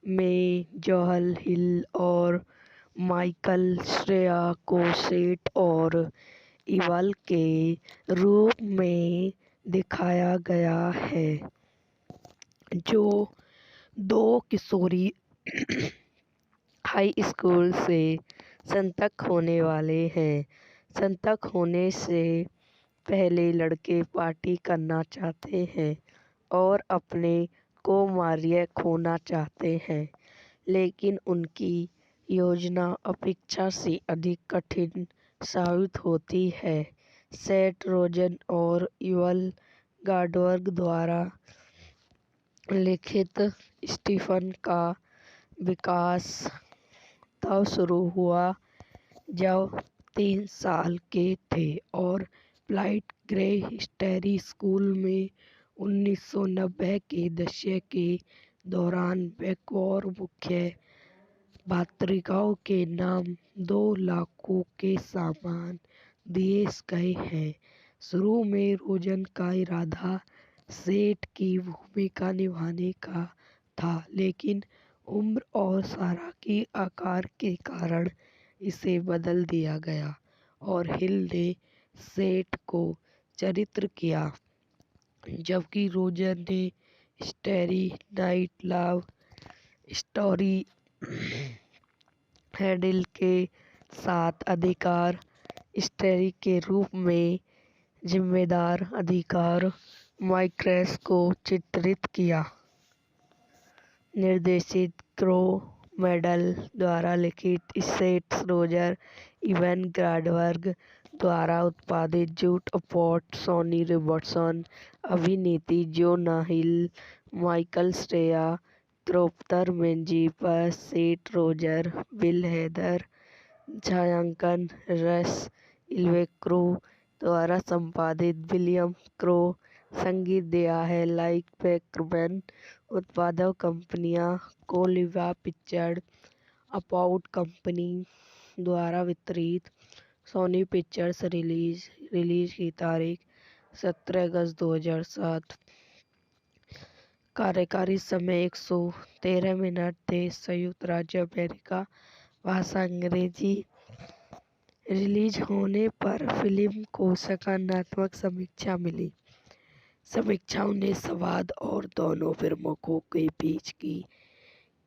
[SPEAKER 3] में जोएल हिल और माइकल श्रेया को सेठ और इवल के रूप में दिखाया गया है, जो दो किशोरी हाई स्कूल से स्नातक होने वाले हैं। स्नातक होने से पहले लड़के पार्टी करना चाहते हैं और अपने को मारिया खोना चाहते हैं, लेकिन उनकी योजना अपेक्षा से अधिक कठिन साबित होती है। सेथ रोजन और इवल गॉडवर्ग द्वारा लिखित स्टीफन का विकास तब शुरू हुआ जब 3 साल के थे और प्लाइट ग्रे हिस्टेरी स्कूल में 1990 के दशक के दौरान बकौर मुख्य पत्रिकाओं के नाम 2 लाखों के सामान दिए गए हैं। शुरू में रोजन का इरादा सेठ की भूमिका निभाने का था, लेकिन उम्र और सारा की आकार के कारण इसे बदल दिया गया और हिल ने सेठ को चरित्र किया, जबकि रोजन ने स्टैरी नाइट लव स्टोरी हैडिल के साथ अधिकार स्टैरी के रूप में जिम्मेदार अधिकार माइक्रेस को चित्रित किया। निर्देशित क्रो मेडल द्वारा लिखित सेठ रोजर इवन गॉडवर्ग द्वारा उत्पादित जुड अपॉट सोनी रॉबर्टसन अभिनीति Jonah Hill Michael Cera क्रोप्टर Meiji पर सेठ रोजर बिल हेदर छायांकन रस इल्वे क्रो द्वारा संपादित विलियम क्रो संगीत दिया है। लाइक बैकमैन उत्पादक कंपनियां कोलिवा पिक्चर्स अपॉट कंपनी द्वारा वितरित सोनी पिक्चर्स रिलीज की तारीख 17 अगस्त 2007। कार्यकारी समय 113 मिनट थे। संयुक्त राज्य अमेरिका, भाषा अंग्रेजी। रिलीज होने पर फिल्म को सकारात्मक समीक्षा मिली। समीक्षाओं ने संवाद और दोनों फिल्मों के बीच की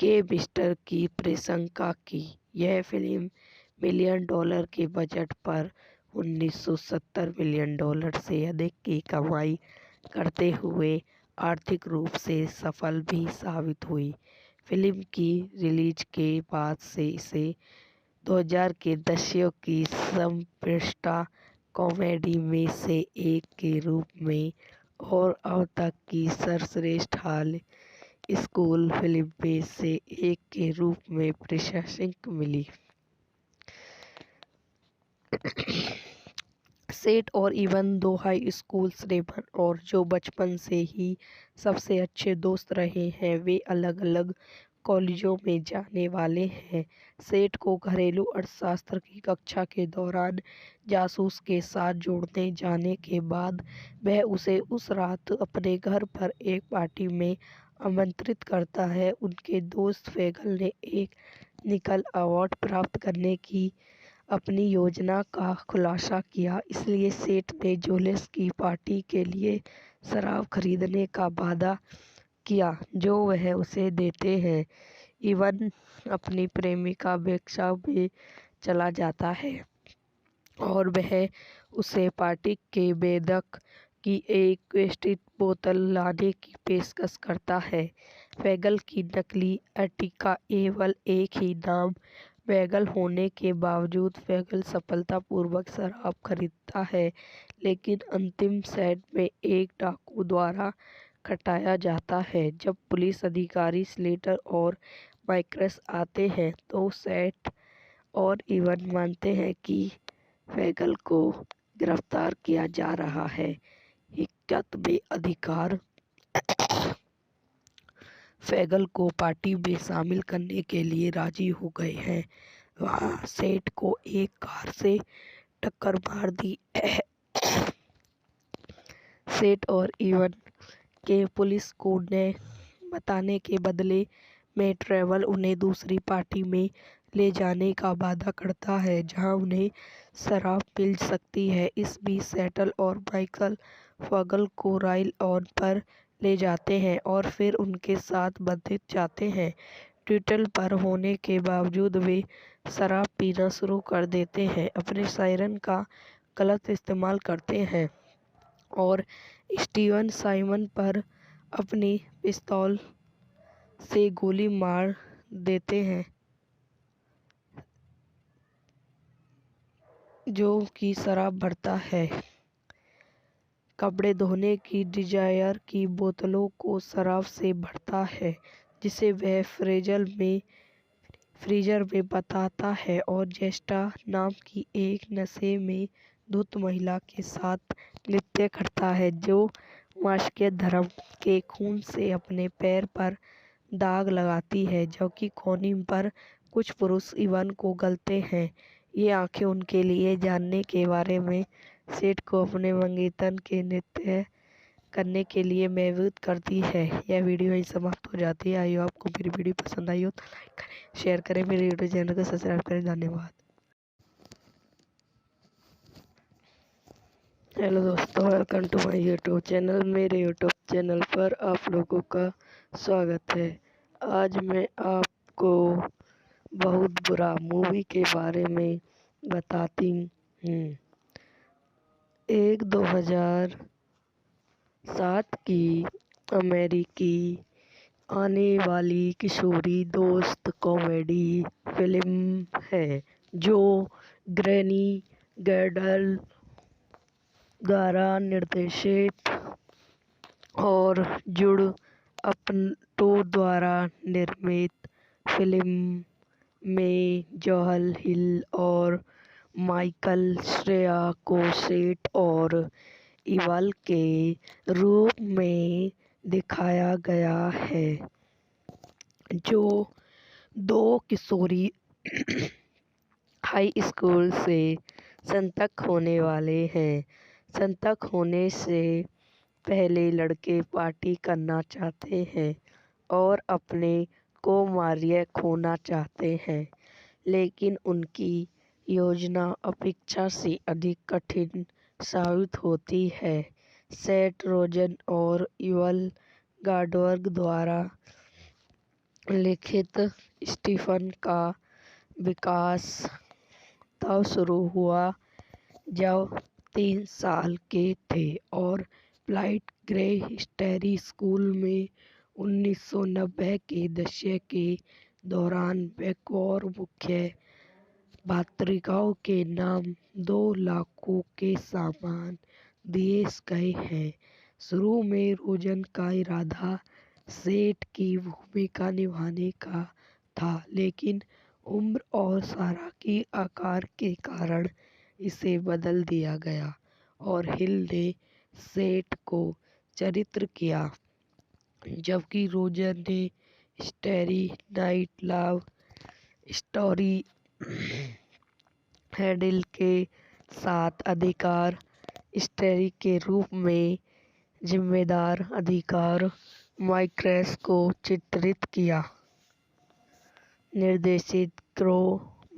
[SPEAKER 3] केमिस्ट्री की प्रशंसा की। यह फिल्म $1 मिलियन के बजट पर $1970 मिलियन से अधिक की कमाई करते हुए आर्थिक रूप से सफल भी साबित हुई। फिल्म की रिलीज के बाद से इसे 2000 के दशक की सर्वश्रेष्ठ कॉमेडी में से एक के रूप में और अब तक की सर्वश्रेष्ठ हाई स्कूल फिल्म में से एक के रूप में प्रशंसा मिली। सेठ और even though high school Ray-Ban और जो बचपन से ही सबसे अच्छे दोस्त रहे हैं, वे अलग अलग कॉलेजों में जाने वाले हैं। सेठ को घरेलू अर्थशास्त्र की कक्षा के दौरान जासूस के साथ जोड़ने जाने के बाद वह उसे उस रात अपने घर पर एक पार्टी में आमंत्रित करता है। उनके दोस्त फैगल ने एक निकल अवार्ड प्राप्त करने की अपनी योजना का खुलासा किया, इसलिए सेठ ने जोलेस की पार्टी के लिए शराब खरीदने का वादा किया जो वह उसे देते हैं। इवन अपनी प्रेमिका बेक्सा में चला जाता है और वह उसे पार्टी के बेदक की एक वेस्टेड बोतल लाने की पेशकश करता है। फैगल की नकली अर्टिगा केवल एक ही नाम फैगल होने के बावजूद फैगल सफलतापूर्वक शराब खरीदता है, लेकिन अंतिम सेट में एक डाकू द्वारा खटाया जाता है। जब पुलिस अधिकारी स्लेटर और माइक्रस आते हैं तो सेठ और इवन मानते हैं कि फैगल को गिरफ्तार किया जा रहा है। हकीकत में अधिकार फैगल को पार्टी में शामिल करने के लिए राजी हो गए हैं। वहां सेठ को एक कार से टक्कर मार दी। सेठ और इवन के पुलिस को ने बताने के बदले में ट्रेवल उन्हें दूसरी पार्टी में ले जाने का वादा करता है जहां उन्हें शराब मिल सकती है। इस बीच सेटल और माइकल फगल को राइल ऑन पर ले जाते हैं और फिर उनके साथ बंधित जाते हैं। ट्विटल पर होने के बावजूद वे शराब पीना शुरू कर देते हैं, अपने सायरन का गलत इस्तेमाल करते हैं और स्टीवन साइमन पर अपनी पिस्तौल से गोली मार देते हैं जो कि शराब भरता है। कपड़े धोने की डिजायर की बोतलों को शराब से भरता है जिसे वह फ्रीजर में बताता है और जेस्टा नाम की एक नशे में धुत महिला के साथ नृत्य करता है जो मास्के धर्म के खून से अपने पैर पर दाग लगाती है, जबकि कोनी पर कुछ पुरुष इवन को गलते हैं। ये आंखें उनके लिए जानने के बारे में सेठ को अपने मंगेतर के नृत्य करने के लिए महसूस करती है। यह वीडियो यहीं समाप्त हो जाती है। आई होप आपको मेरी वीडियो पसंद आई हो तो लाइक करें, शेयर करें, मेरे यूट्यूब चैनल को सब्सक्राइब करें। धन्यवाद। हेलो दोस्तों, welcome to my YouTube channel. मेरे यूट्यूब चैनल पर आप लोगों का स्वागत है। आज मैं आपको बहुत बुरा मूवी के बारे में बताती हूँ। एक 2007 की अमेरिकी आने वाली किशोरी दोस्त कॉमेडी फिल्म है जो ग्रैनी गैडल द्वारा निर्देशित और जुड अपटो द्वारा निर्मित फिल्म में जॉन हिल और माइकल श्रेया को सेठ और इवल के रूप में दिखाया गया है, जो दो किशोरी हाई स्कूल से स्नातक होने वाले हैं। स्नातक होने से पहले लड़के पार्टी करना चाहते हैं और अपने को मारिया खोना चाहते हैं, लेकिन उनकी योजना अपेक्षा से अधिक कठिन साबित होती है। सेथ रोजन और इवल गॉडवर्ग द्वारा लिखित स्टीफन का विकास तब शुरू हुआ जब 3 साल के थे और फ्लाइट ग्रे स्टेरी स्कूल में 1990 के दशक के दौरान बकौर मुख्य पत्रिकाओं के नाम 2 लाखों के सामान दिए गए हैं। शुरू में रोजन का इरादा सेठ की भूमिका निभाने का था, लेकिन उम्र और सारा की आकार के कारण इसे बदल दिया गया और हिल ने सेठ को चरित्र किया, जबकि रोजर ने स्टेरी नाइट लव स्टोरी हैंडल के साथ अधिकार स्टेरी के रूप में जिम्मेदार अधिकार माइक्रेस को चित्रित किया। निर्देशित क्रो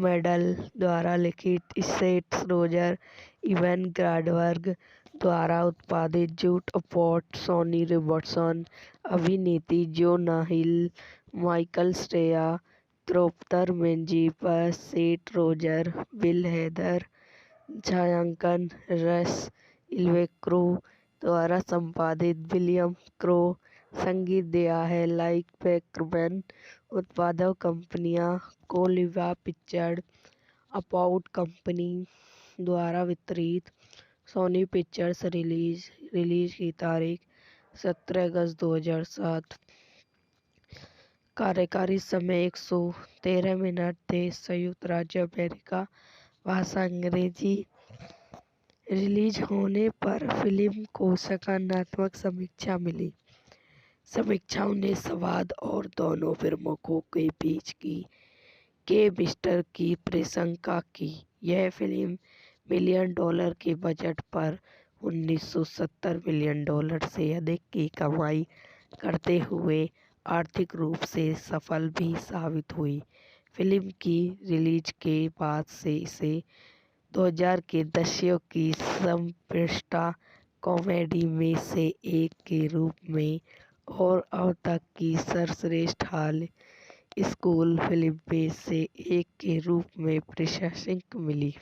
[SPEAKER 3] मेडल द्वारा लिखित सेट रोजर इवन ग्राडबर्ग द्वारा उत्पादित जूट अपॉर्ट सोनी रॉबर्टसन अभिनीति Jonah Hill Michael Cera Christopher मेंजीपस Seth Rogen Bill Hader छायांकन रस इल्वेक्रो द्वारा संपादित विलियम क्रो संगीत दिया है लाइक पैकरमैन उत्पादक कंपनियां कोलिवा पिक्चर्स अपाउट कंपनी द्वारा वितरित सोनी पिक्चर्स रिलीज की तारीख 17 अगस्त 2007। कार्यकारी समय 113 मिनट थे। संयुक्त राज्य अमेरिका भाषा अंग्रेजी। रिलीज होने पर फिल्म को सकारात्मक समीक्षा मिली। समीक्षाओं ने संवाद और दोनों प्रमुखों के बीच की केमिस्ट्री की प्रशंसा की। यह फिल्म $1 मिलियन के बजट पर $1970 मिलियन से अधिक की कमाई करते हुए आर्थिक रूप से सफल भी साबित हुई। फिल्म की रिलीज के बाद से इसे 2000 के दशक की सर्वश्रेष्ठ कॉमेडी में से एक के रूप में और अब तक की सर्वश्रेष्ठ हाई स्कूल फिल्म में से एक के रूप में प्रशंसा मिली।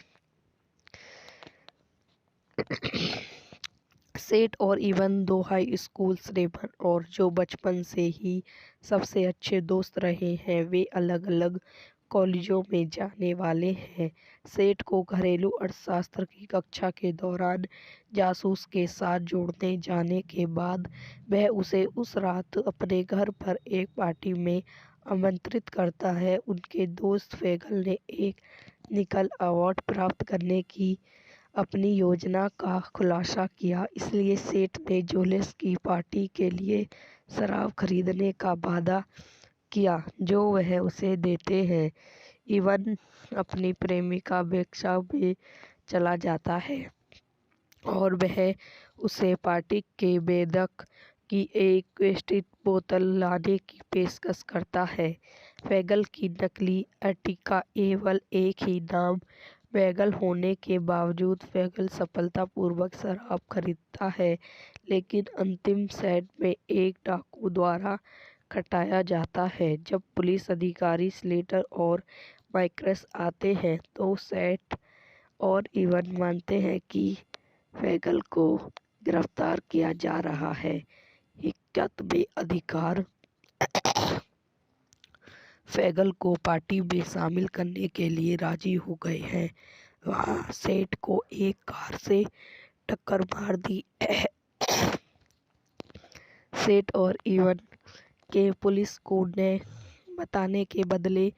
[SPEAKER 3] सेठ और इवन 2 हाई स्कूल श्रेष्ठ और जो बचपन से ही सबसे अच्छे दोस्त रहे हैं। वे अलग अलग कॉलेजों में जाने वाले हैं। सेठ को घरेलू अर्थशास्त्र की कक्षा के दौरान जासूस के साथ जोड़ने जाने के बाद वह उसे उस रात अपने घर पर एक पार्टी में आमंत्रित करता है। उनके दोस्त फेगल ने एक निकल अवार्ड प्राप्त करने की अपनी योजना का खुलासा किया, इसलिए सेठ ने जोलिस की पार्टी के लिए शराब खरीदने का वादा किया जो वह उसे देते हैं। इवन अपनी प्रेमिका बेक्सा में चला जाता है और वह उसे पार्टी के बेदक की एक वेस्टेड बोतल लाने की पेशकश करता है। फेगल की नकली अर्टिका केवल एक ही नाम फेगल होने के बावजूद फेगल सफलतापूर्वक शराब खरीदता है, लेकिन अंतिम सेट में एक डाकू द्वारा हटाया जाता है। जब पुलिस अधिकारी स्लेटर और माइक्रस आते हैं तो सेठ और इवन मानते हैं कि फेगल को गिरफ्तार किया जा रहा है। हकीकत में अधिकार फेगल को पार्टी में शामिल करने के लिए राजी हो गए हैं। वहां सेठ को एक कार से टक्कर मार दी। सेठ और इवन के पुलिस को ने बताने के बदले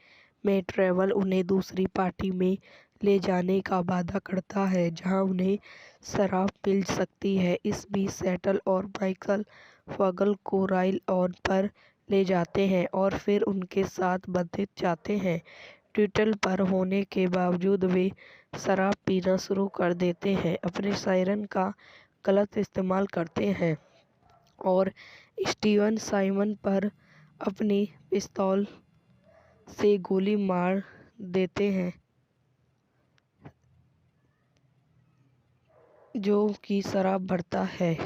[SPEAKER 3] में ट्रेवल उन्हें दूसरी पार्टी में ले जाने का वादा करता है जहां उन्हें शराब मिल सकती है। इस बीच सेटल और माइकल फेगल को राइल ऑन पर ले जाते हैं और फिर उनके साथ बंधित जाते हैं। ट्विटल पर होने के बावजूद वे शराब पीना शुरू कर देते हैं, अपने सायरन का गलत इस्तेमाल करते हैं और स्टीवन साइमन पर अपनी पिस्तौल से गोली मार देते हैं, जो कि शराब भरता है।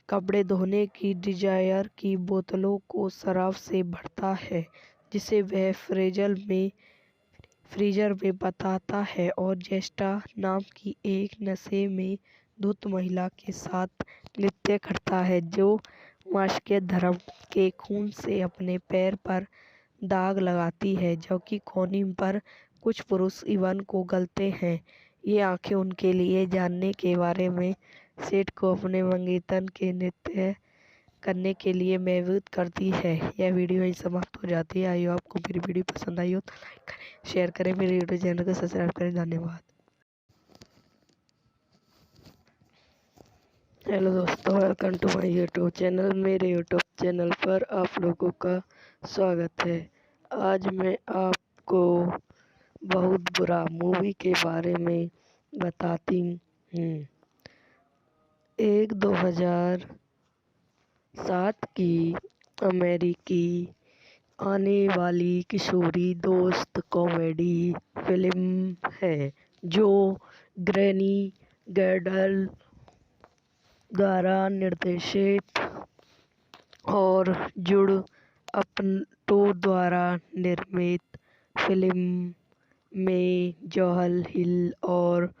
[SPEAKER 3] कपड़े धोने की डिजायर की बोतलों को शराब से भरता है, जिसे वह फ्रीजर में बताता है और जेस्टा नाम की एक नशे में धूत महिला के साथ नृत्य करता है जो मार्क्सिय धर्म के खून से अपने पैर पर दाग लगाती है, जबकि कोने पर कुछ पुरुष इवन को गलते हैं। ये आंखें उनके लिए जानने के बारे में सेठ को अपने मंगेतर के नृत्य करने के लिए मजबूर करती है। यह वीडियो यहीं समाप्त हो जाती है। आई होप आपको मेरी वीडियो पसंद आई हो तो लाइक करें, शेयर करें, मेरे यूट्यूब चैनल को सब्सक्राइब करें। धन्यवाद। हेलो दोस्तों, welcome to my YouTube channel. मेरे यूट्यूब चैनल पर आप लोगों का स्वागत है। आज मैं आपको बहुत बुरा मूवी के बारे में बताती हूँ। एक 2007 की अमेरिकी आने वाली किशोरी दोस्त कॉमेडी फिल्म है जो ग्रैनी गैडल द्वारा निर्देशित और जुड अपटो द्वारा निर्मित फिल्म में जॉन हिल और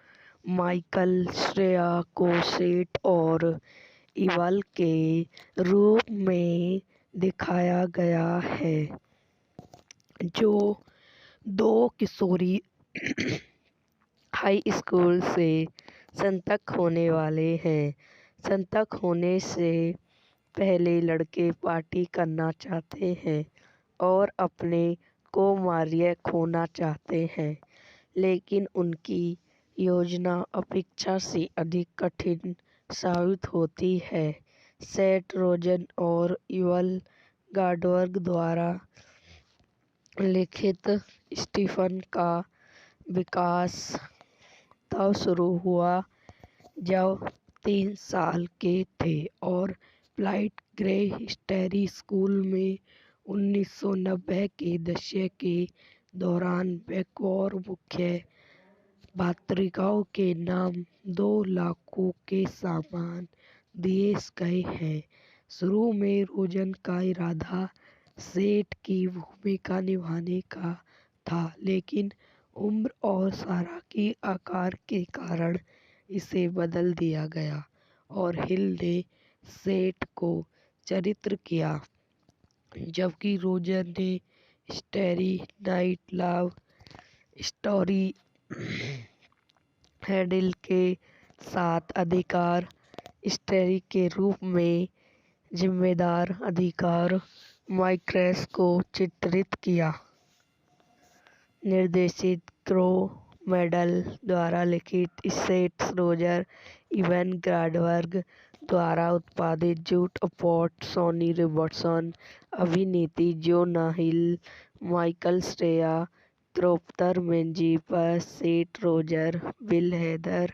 [SPEAKER 3] माइकल श्रेया को सेठ और इवल के रूप में दिखाया गया है, जो दो किशोरी हाई स्कूल से स्नातक होने वाले हैं। स्नातक होने से पहले लड़के पार्टी करना चाहते हैं और अपने को मारिया खोना चाहते हैं, लेकिन उनकी योजना अपेक्षा से अधिक कठिन साबित होती है। सेठ रोजन और इवल गॉडवर्ग द्वारा लिखित स्टीफन का विकास तब शुरू हुआ जब 3 साल के थे और प्लाइट ग्रे हिस्टेरी स्कूल में 1990 के दशक के दौरान बकौर मुख्य पत्रिकाओं के नाम 2 लाखों के सामान दिए गए हैं। शुरू में रोजन का इरादा सेठ की भूमिका निभाने का था, लेकिन उम्र और सारा की आकार के कारण इसे बदल दिया गया और हिल ने सेठ को चरित्र किया, जबकि रोजन ने starry night love story handle के साथ अधिकार स्टैरी के रूप में जिम्मेदार अधिकार माइक्रेस को चित्रित किया। निर्देशित क्रो मेडल द्वारा लिखित सेठ रोजर इवन ग्रॉडवर्ग द्वारा उत्पादित जूड अपॉट सोनी रॉबर्टसन अभिनीति Jonah Hill Michael Cera Christopher मेंजीपर सेठ रोजर बिल हेदर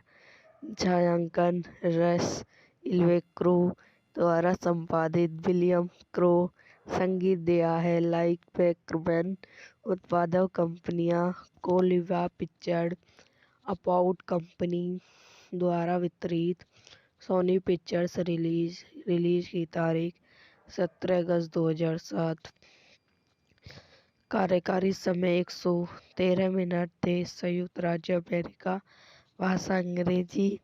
[SPEAKER 3] छायांकन रस इल्वेक्रो द्वारा संपादित विलियम क्रो संगीत दिया है। लाइक बैकमैन उत्पादक कंपनियां कोलिवा पिक्चर्स अपॉट कंपनी द्वारा वितरित सोनी पिक्चर्स रिलीज की तारीख 17 अगस्त 2007। कार्यकारी समय 113 मिनट। देश संयुक्त राज्य अमेरिका। भाषा अंग्रेजी।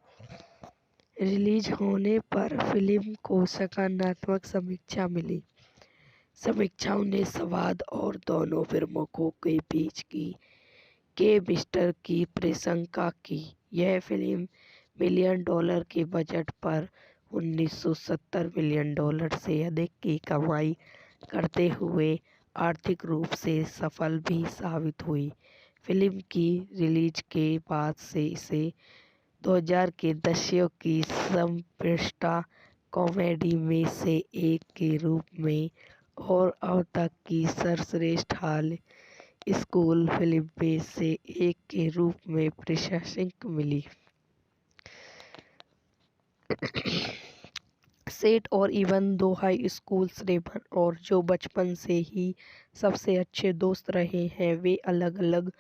[SPEAKER 3] रिलीज होने पर फिल्म को सकारात्मक समीक्षा मिली। समीक्षाओं ने संवाद और दोनों फिल्मों के बीच की केमिस्ट्री की प्रशंसा की। यह फिल्म $1 मिलियन के बजट पर $1970 मिलियन से अधिक की कमाई करते हुए आर्थिक रूप से सफल भी साबित हुई। फिल्म की रिलीज के बाद से इसे 2000 के दशक की सर्वश्रेष्ठ कॉमेडी में से एक के रूप में और अब तक की सर्वश्रेष्ठ हाई स्कूल फिल्म में से एक के रूप में प्रशंसा मिली। सेठ और इवन 2 हाई स्कूल रेबन और जो बचपन से ही सबसे अच्छे दोस्त रहे हैं। वे अलग अलग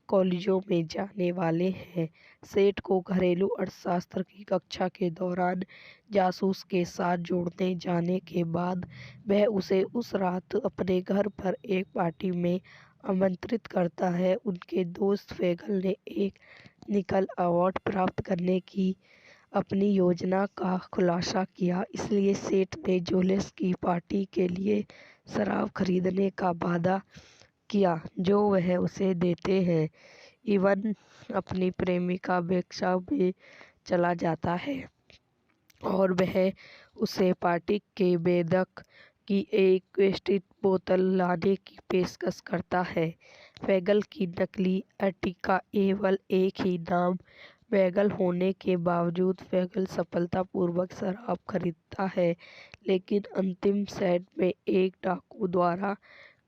[SPEAKER 3] कॉलेजों में जाने वाले हैं। सेठ को घरेलू अर्थशास्त्र की कक्षा के दौरान जासूस के साथ जुड़ने जाने के बाद वह उसे उस रात अपने घर पर एक पार्टी में आमंत्रित करता है। उनके दोस्त फेगल ने एक निकल अवार्ड प्राप्त करने की अपनी योजना का खुलासा किया। इसलिए सेठ ने जोसेफ की पार्टी के लिए शराब खरीदने का वादा किया जो वह उसे देते हैं। इवन अपनी प्रेमिका बेक्सा में चला जाता है और वह उसे पार्टी के बेदक की एक वेस्टेड बोतल लाने की पेशकश करता है। फैगल की नकली अर्टिगा केवल एक ही नाम फैगल होने के बावजूद फैगल सफलतापूर्वक शराब खरीदता है, लेकिन अंतिम सेट में एक डाकू द्वारा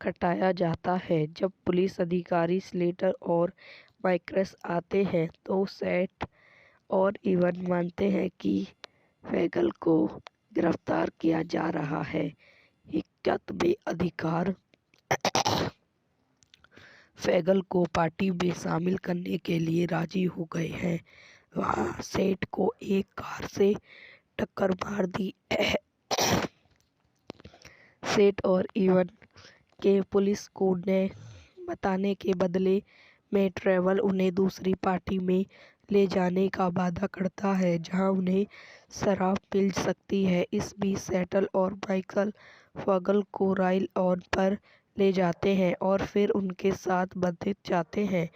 [SPEAKER 3] खटाया जाता है। जब पुलिस अधिकारी स्लेटर और माइक्रस आते हैं तो सेठ और इवन मानते हैं कि फैगल को गिरफ्तार किया जा रहा है। हकीकत में अधिकारी फैगल को पार्टी में शामिल करने के लिए राजी हो गए हैं। वहां सेठ को एक कार से टक्कर मार दी। सेठ और इवन के पुलिस को ने बताने के बदले में ट्रेवल उन्हें दूसरी पार्टी में ले जाने का वादा करता है जहां उन्हें शराब मिल सकती है। इस बीच सेटल और माइकल फैगल को राइल ऑन पर ले जाते हैं और फिर उनके साथ बंधित जाते हैं।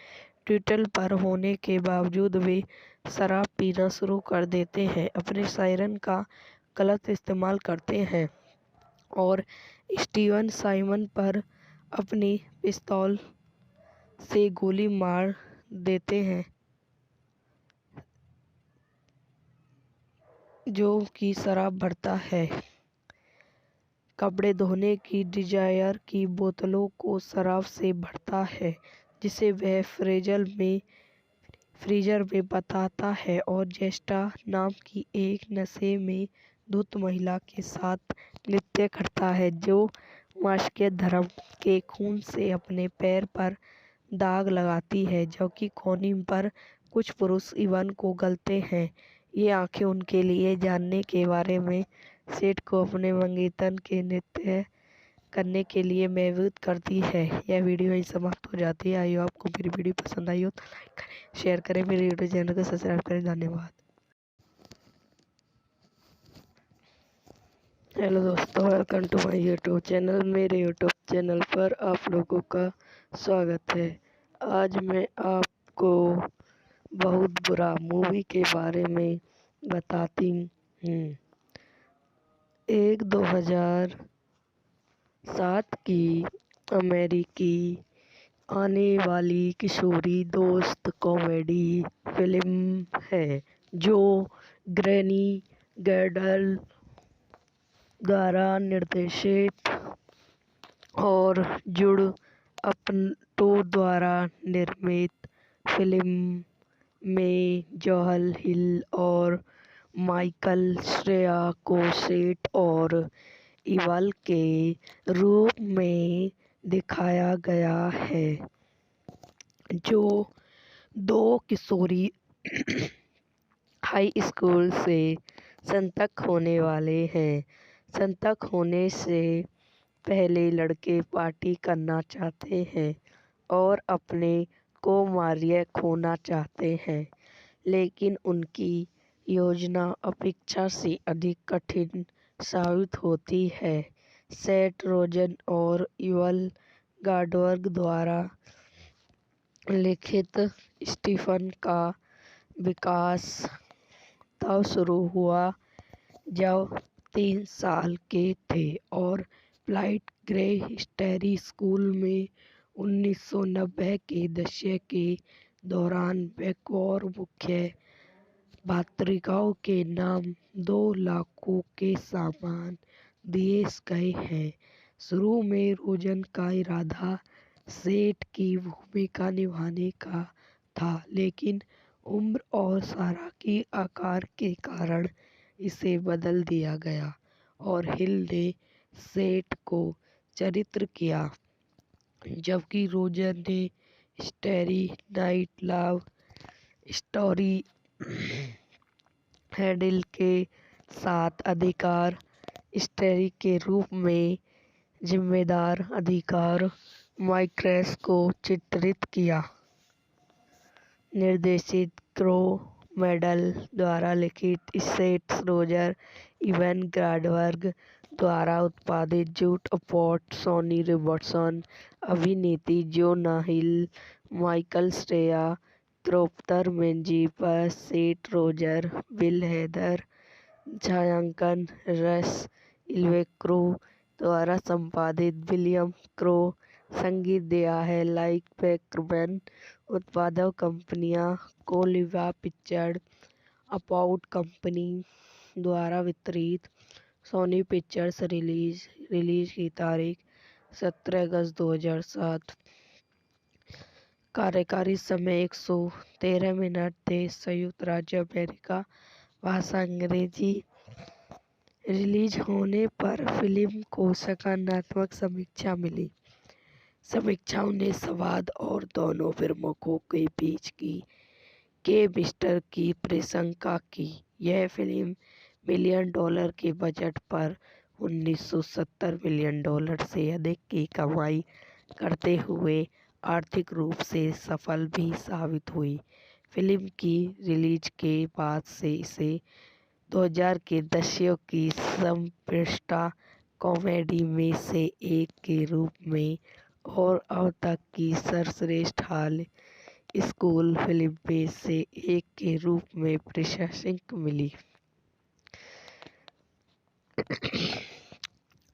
[SPEAKER 3] ट्विटल पर होने के बावजूद वे शराब पीना शुरू कर देते हैं, अपने सायरन का गलत इस्तेमाल करते हैं और स्टीवन साइमन पर अपनी पिस्तौल से गोली मार देते हैं जो कि शराब भरता है। कपड़े धोने की डिजायर की बोतलों को शराब से भरता है जिसे वह फ्रीजर में बताता है और जेस्टा नाम की एक नशे में धुत महिला के साथ नृत्य करता है जो मास्के धर्म के खून से अपने पैर पर दाग लगाती है, जबकि कोनी पर कुछ पुरुष इवन को गलते हैं। ये आंखें उनके लिए जानने के बारे में सेठ को अपने मंगेतर के नृत्य करने के लिए महसूस करती है। यह वीडियो यहीं समाप्त हो जाती है। आई होप आपको मेरी वीडियो पसंद आई हो तो लाइक करें, शेयर करें, मेरे यूट्यूब चैनल को सब्सक्राइब करें। धन्यवाद। हेलो दोस्तों, welcome to my YouTube channel. मेरे यूट्यूब चैनल पर आप लोगों का स्वागत है। आज मैं आपको बहुत बुरा मूवी के बारे में बताती हूँ। एक 2007 की अमेरिकी आने वाली किशोरी दोस्त कॉमेडी फिल्म है जो ग्रैनी गैडल द्वारा निर्देशित और जुड अपटो द्वारा निर्मित फिल्म में जोएल हिल और माइकल श्रेया को सेठ और इवल के रूप में दिखाया गया है, जो दो किशोरी हाई स्कूल से स्नातक होने वाले हैं। स्नातक होने से पहले लड़के पार्टी करना चाहते हैं और अपने को मारिया खोना चाहते हैं, लेकिन उनकी योजना अपेक्षा से अधिक कठिन साबित होती है। सेथ रोजन और इवल गॉडवर्ग द्वारा लिखित स्टीफन का विकास तब शुरू हुआ जब 3 साल के थे और प्लाइट ग्रे हिस्टेरी स्कूल में 1990 के दशक के दौरान बकौर मुख्य पत्रिकाओं के नाम 2 लाखों के सामान दिए गए हैं। शुरू में रोजन का इरादा सेठ की भूमिका निभाने का था, लेकिन उम्र और सारा की आकार के कारण इसे बदल दिया गया और हिल ने सेठ को चरित्र किया, जबकि रोजन ने starry night love story handle के साथ अधिकार स्टैरी के रूप में जिम्मेदार अधिकार माइक्रस को चित्रित किया। निर्देशित क्रो मेडल द्वारा लिखित सेट रोजर इवन ग्राडबर्ग द्वारा उत्पादित जूट अपॉट सोनी रॉबर्टसन अभिनीति Jonah Hill Michael Cera Christopher मेंजीपस Seth Rogen Bill Hader छायांकन रस इल्वेक्रो द्वारा संपादित विलियम क्रो संगीत दिया है लाइक पैकरमैन उत्पादक कंपनियां कोलिवा पिक्चर्स अपाउट कंपनी द्वारा वितरित सोनी पिक्चर्स रिलीज की तारीख 17 अगस्त 2007। कार्यकारी समय 113 मिनट। देश संयुक्त राज्य अमेरिका। भाषा अंग्रेजी। रिलीज होने पर फिल्म को सकारात्मक समीक्षा मिली। समीक्षाओं ने संवाद और दोनों फिल्मों के बीच की केमिस्ट्री की प्रशंसा की। यह फिल्म $1 मिलियन के बजट पर $1970 मिलियन से अधिक की कमाई करते हुए आर्थिक रूप से सफल भी साबित हुई। फिल्म की रिलीज के बाद से इसे 2000 के दशक की सर्वश्रेष्ठ कॉमेडी में से एक के रूप में और अब तक की सर्वश्रेष्ठ हाई स्कूल फिल्म में से एक के रूप में प्रशंसा मिली।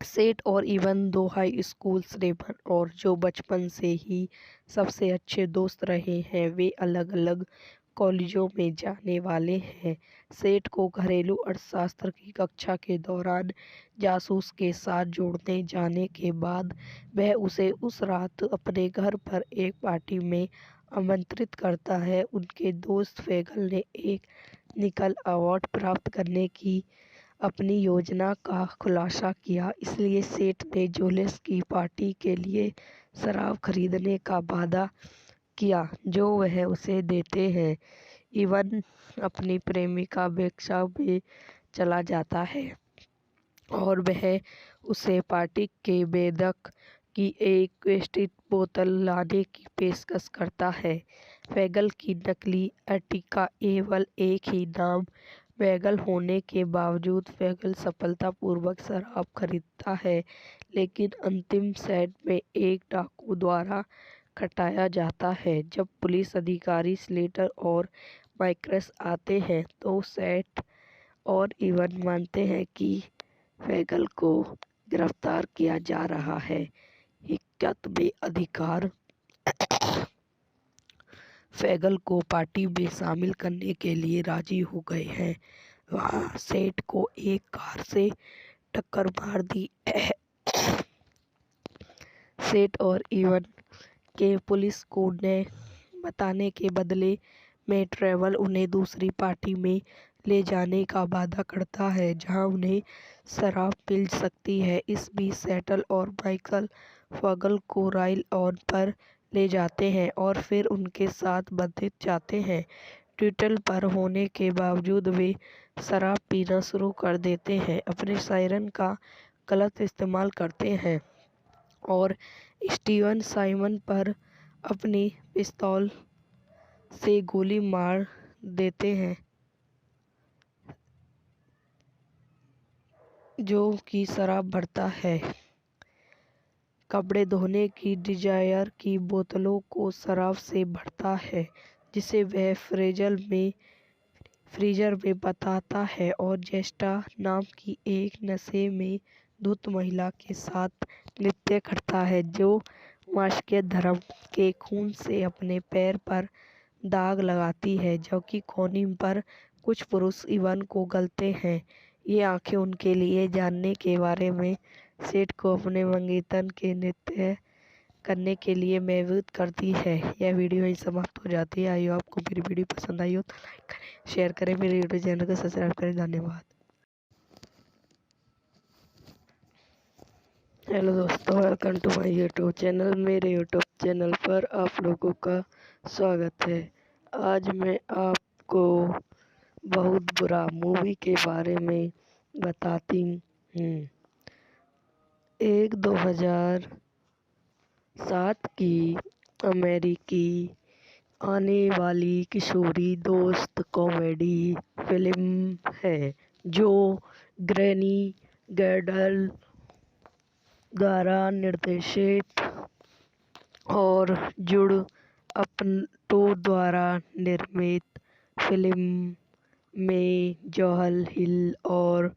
[SPEAKER 3] सेट और इवन दो हाई स्कूल श्रेष्ठ और जो बचपन से ही सबसे अच्छे दोस्त रहे हैं वे अलग अलग कॉलेजों में जाने वाले हैं। सेट को घरेलू अर्थशास्त्र की कक्षा के दौरान जासूस के साथ जोड़ने जाने के बाद वह उसे उस रात अपने घर पर एक पार्टी में आमंत्रित करता है। उनके दोस्त फेगल ने एक निकल अवार्ड प्राप्त करने की अपनी योजना का खुलासा किया, इसलिए सेठ ने जोलिस की पार्टी के लिए शराब खरीदने का वादा किया जो वह उसे देते हैं। इवन अपनी प्रेमिका वेक्सा में चला जाता है और वह उसे पार्टी के बेदक की एक वेस्टिड बोतल लाने की पेशकश करता है। फेगल की नकली अर्टिका केवल एक ही नाम फेगल होने के बावजूद फेगल सफलतापूर्वक शराब खरीदता है, लेकिन अंतिम सेट में एक डाकू द्वारा खटाया जाता है। जब पुलिस अधिकारी स्लेटर और माइक्रस आते हैं तो सेट और इवन मानते हैं कि फेगल को गिरफ्तार किया जा रहा है। हकीकत में अधिकार फेगल को पार्टी में शामिल करने के लिए राजी हो गए हैं। वहां सेट को एक कार से टक्कर मार दी। सेट और इवन के पुलिस को ने बताने के बदले में ट्रेवल उन्हें दूसरी पार्टी में ले जाने का वादा करता है जहां उन्हें शराब मिल सकती है। इस बीच सेटल और माइकल फेगल को राइल ऑन पर ले जाते हैं और फिर उनके साथ बंधित जाते हैं। ट्विटल पर होने के बावजूद वे शराब पीना शुरू कर देते हैं, अपने सायरन का गलत इस्तेमाल करते हैं और स्टीवन साइमन पर अपनी पिस्तौल से गोली मार देते हैं जो कि शराब भरता है। कपड़े धोने की डिजायर की बोतलों को शराब से भरता है जिसे वह फ्रीजर में बताता है और जेस्टा नाम की एक नशे में धुत महिला के साथ नृत्य करता है जो मास्के धर्म के खून से अपने पैर पर दाग लगाती है, जबकि कोनी पर कुछ पुरुष इवन को गलते हैं। ये आंखें उनके लिए जानने के बारे में सेठ को अपने मंगेतर के नृत्य करने के लिए मजबूर करती है। यह वीडियो यहीं समाप्त हो जाती है। आई होप आपको मेरी वीडियो पसंद आई हो तो लाइक करें, शेयर करें, मेरे यूट्यूब चैनल को सब्सक्राइब करें। धन्यवाद। हेलो दोस्तों, welcome to my YouTube channel. मेरे यूट्यूब चैनल पर आप लोगों का स्वागत है। आज मैं आपको बहुत बुरा मूवी के बारे में बताती हूँ। एक 2007 की अमेरिकी आने वाली किशोरी दोस्त कॉमेडी फिल्म है जो ग्रैनी गैडल द्वारा निर्देशित और जुड अपटो द्वारा निर्मित फिल्म में जॉल हिल और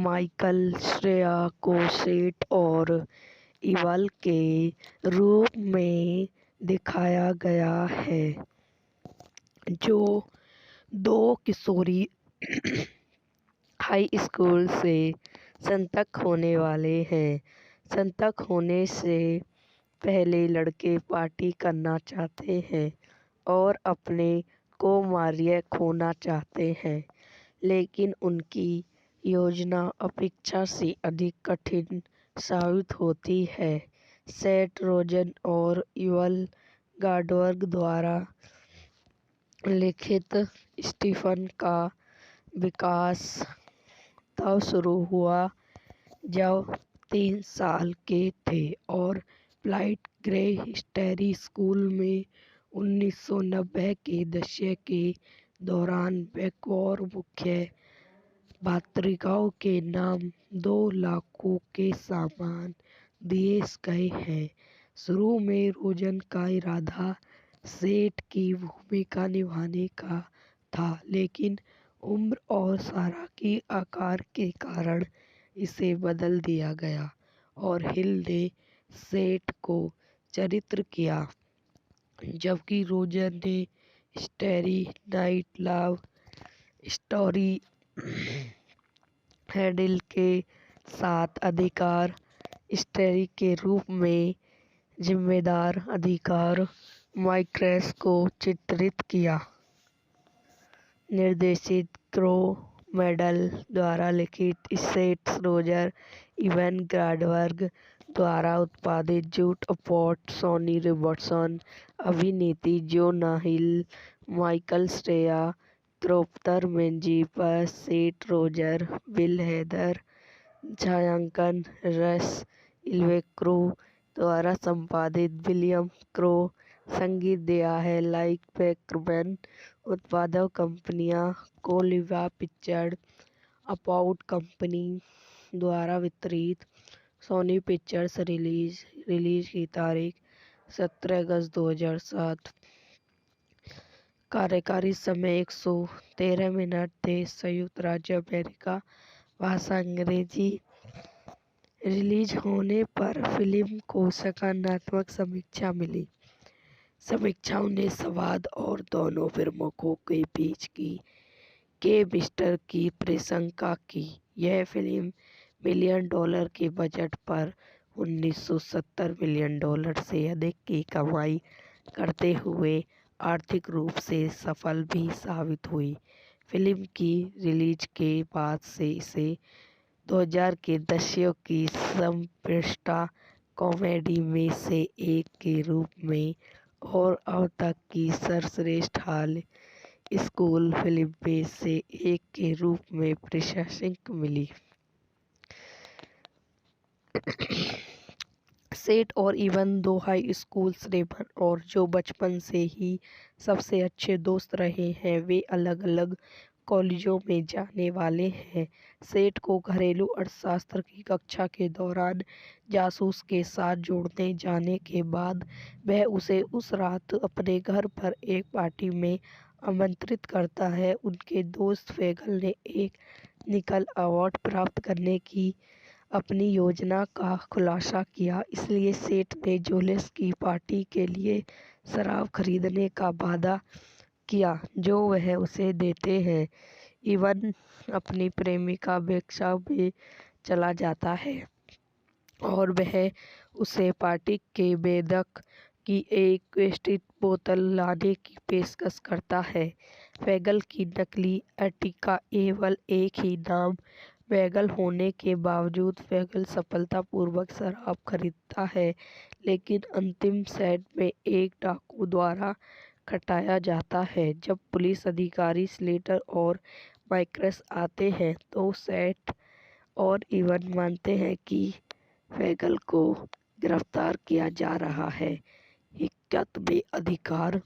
[SPEAKER 3] माइकल श्रेया को सेठ और इवल के रूप में दिखाया गया है, जो दो किशोरी हाई स्कूल से स्नातक होने वाले हैं। स्नातक होने से पहले लड़के पार्टी करना चाहते हैं और अपने को मारिया खोना चाहते हैं, लेकिन उनकी योजना अपेक्षा से अधिक कठिन साबित होती है। सेथ रोजन और इवल गॉडवर्ग द्वारा लिखित स्टीफन का विकास तब शुरू हुआ जब 3 साल के थे और प्लाइट ग्रे हिस्टेरी स्कूल में 1990 के दशक के दौरान बैकवॉर मुख्य पत्रिकाओं के नाम 2 लाखों के सामान दिए गए हैं। शुरू में रोजन का इरादा सेठ की भूमिका निभाने का था, लेकिन उम्र और सारा के आकार के कारण इसे बदल दिया गया और हिल ने सेठ को चरित्र किया, जबकि रोजर ने starry night love story handle के साथ अधिकार स्टैरी के रूप में जिम्मेदार अधिकार माइक्रेस को चित्रित किया। निर्देशित क्रो मेडल द्वारा लिखित सेठ रोजर इवन ग्रॉडवर्ग द्वारा उत्पादित जूड अपॉट सोनी रॉबर्टसन अभिनीति Jonah Hill Michael Cera Christopher मेंजीपर सेठ रोजर बिल हेदर छायांकन रस इल्वेक्रो द्वारा संपादित विलियम क्रो संगीत दिया है लाइक बैकमैन उत्पादक कंपनियां कोलिवा पिक्चर्स अपाउट कंपनी द्वारा वितरित सोनी पिक्चर्स रिलीज की तारीख 17 अगस्त 2007 कार्यकारी समय 113 मिनट देश संयुक्त राज्य अमेरिका भाषा अंग्रेजी रिलीज होने पर फिल्म को सकारात्मक समीक्षा मिली। समीक्षाओं ने संवाद और दोनों फिल्मों के बीच की केमिस्ट्री की प्रशंसा की। यह फिल्म $1 मिलियन के बजट पर $1970 मिलियन से अधिक की कमाई करते हुए आर्थिक रूप से सफल भी साबित हुई। फिल्म की रिलीज के बाद से इसे 2000 के दशक की सर्वश्रेष्ठ कॉमेडी में से एक के रूप में और अब तक की सर्वश्रेष्ठ हाई स्कूल फिल्म में से एक के रूप में प्रशंसा मिली। सेठ और इवन 2 हाई स्कूल श्रेष्ठ और जो बचपन से ही सबसे अच्छे दोस्त रहे हैं। वे अलग अलग कॉलेजों में जाने वाले हैं। सेठ को घरेलू अर्थशास्त्र की कक्षा के दौरान जासूस के साथ जोड़ने जाने के बाद वह उसे उस रात अपने घर पर एक पार्टी में आमंत्रित करता है। उनके दोस्त फेगल ने एक निकल अवार्ड प्राप्त करने की अपनी योजना का खुलासा किया, इसलिए सेठ ने जोलेस की पार्टी के लिए शराब खरीदने का वादा किया जो वह उसे देते हैं। इवन अपनी प्रेमिका बेक्सा में चला जाता है और वह उसे पार्टी के बेदक की एक वेस्टिड बोतल लाने की पेशकश करता है। फेगल की नकली अर्टिका केवल एक ही नाम फेगल होने के बावजूद फेगल सफलतापूर्वक शराब खरीदता है, लेकिन अंतिम सेट में एक डाकू द्वारा खटाया जाता है। जब पुलिस अधिकारी स्लेटर और माइक्रस आते हैं तो सेठ और इवन मानते हैं कि फेगल को गिरफ्तार किया जा रहा है। हकीकत में अधिकार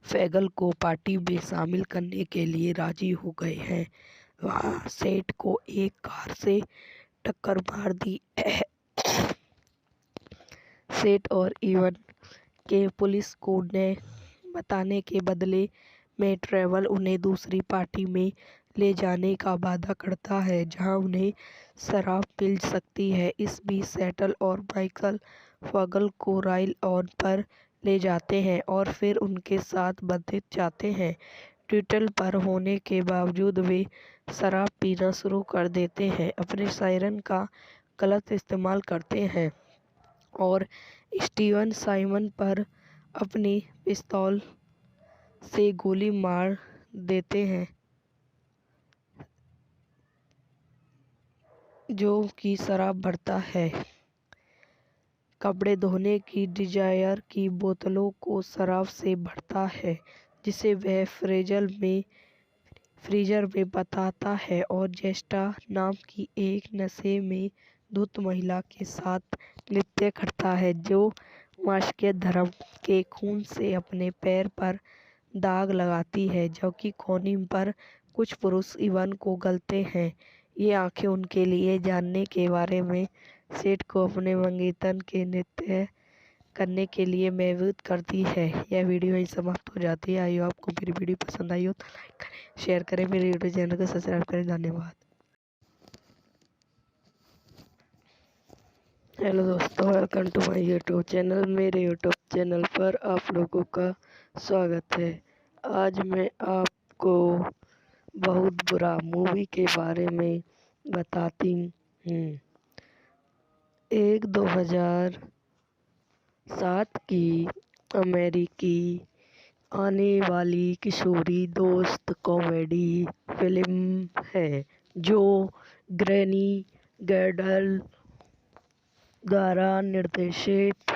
[SPEAKER 3] फैगल को पार्टी में शामिल करने के लिए राजी हो गए हैं। वहां सेठ को एक कार से टक्कर मार दी। सेठ और इवन के पुलिस को ने बताने के बदले में ट्रेवल उन्हें दूसरी पार्टी में ले जाने का वादा करता है जहां उन्हें शराब मिल सकती है। इस बीच सेटल और माइकल फगल को राइल ऑन पर ले जाते हैं और फिर उनके साथ बंधित जाते हैं। ट्विटल पर होने के बावजूद वे शराब पीना शुरू कर देते हैं, अपने सायरन का गलत इस्तेमाल करते हैं और स्टीवन साइमन पर अपनी पिस्तौल से गोली मार देते हैं, जो कि शराब भरता है। कपड़े धोने की डिजायर की बोतलों को शराब से भरता है, जिसे वह फ्रीजर में बताता है और जेस्टा नाम की एक नशे में धुत महिला के साथ नृत्य करता है, जो मास्के धर्म के खून से अपने पैर पर दाग लगाती है, जबकि कोनिम पर कुछ पुरुष इवन को गलते हैं। ये आंखें उनके लिए जानने के बारे में सेठ को अपने मंगेतर के नृत्य करने के लिए महसूस करती है। यह वीडियो यहीं समाप्त हो जाती है। आई होप आपको मेरी वीडियो पसंद आई हो तो लाइक करें, शेयर करें, मेरे यूट्यूब चैनल को सब्सक्राइब करें। धन्यवाद। हेलो दोस्तों, welcome to my YouTube channel. मेरे यूट्यूब चैनल पर आप लोगों का स्वागत है। आज मैं आपको बहुत बुरा मूवी के बारे में बताती हूँ। एक 2007 की अमेरिकी आने वाली किशोरी दोस्त कॉमेडी फिल्म है, जो ग्रैनी गैडल द्वारा निर्देशित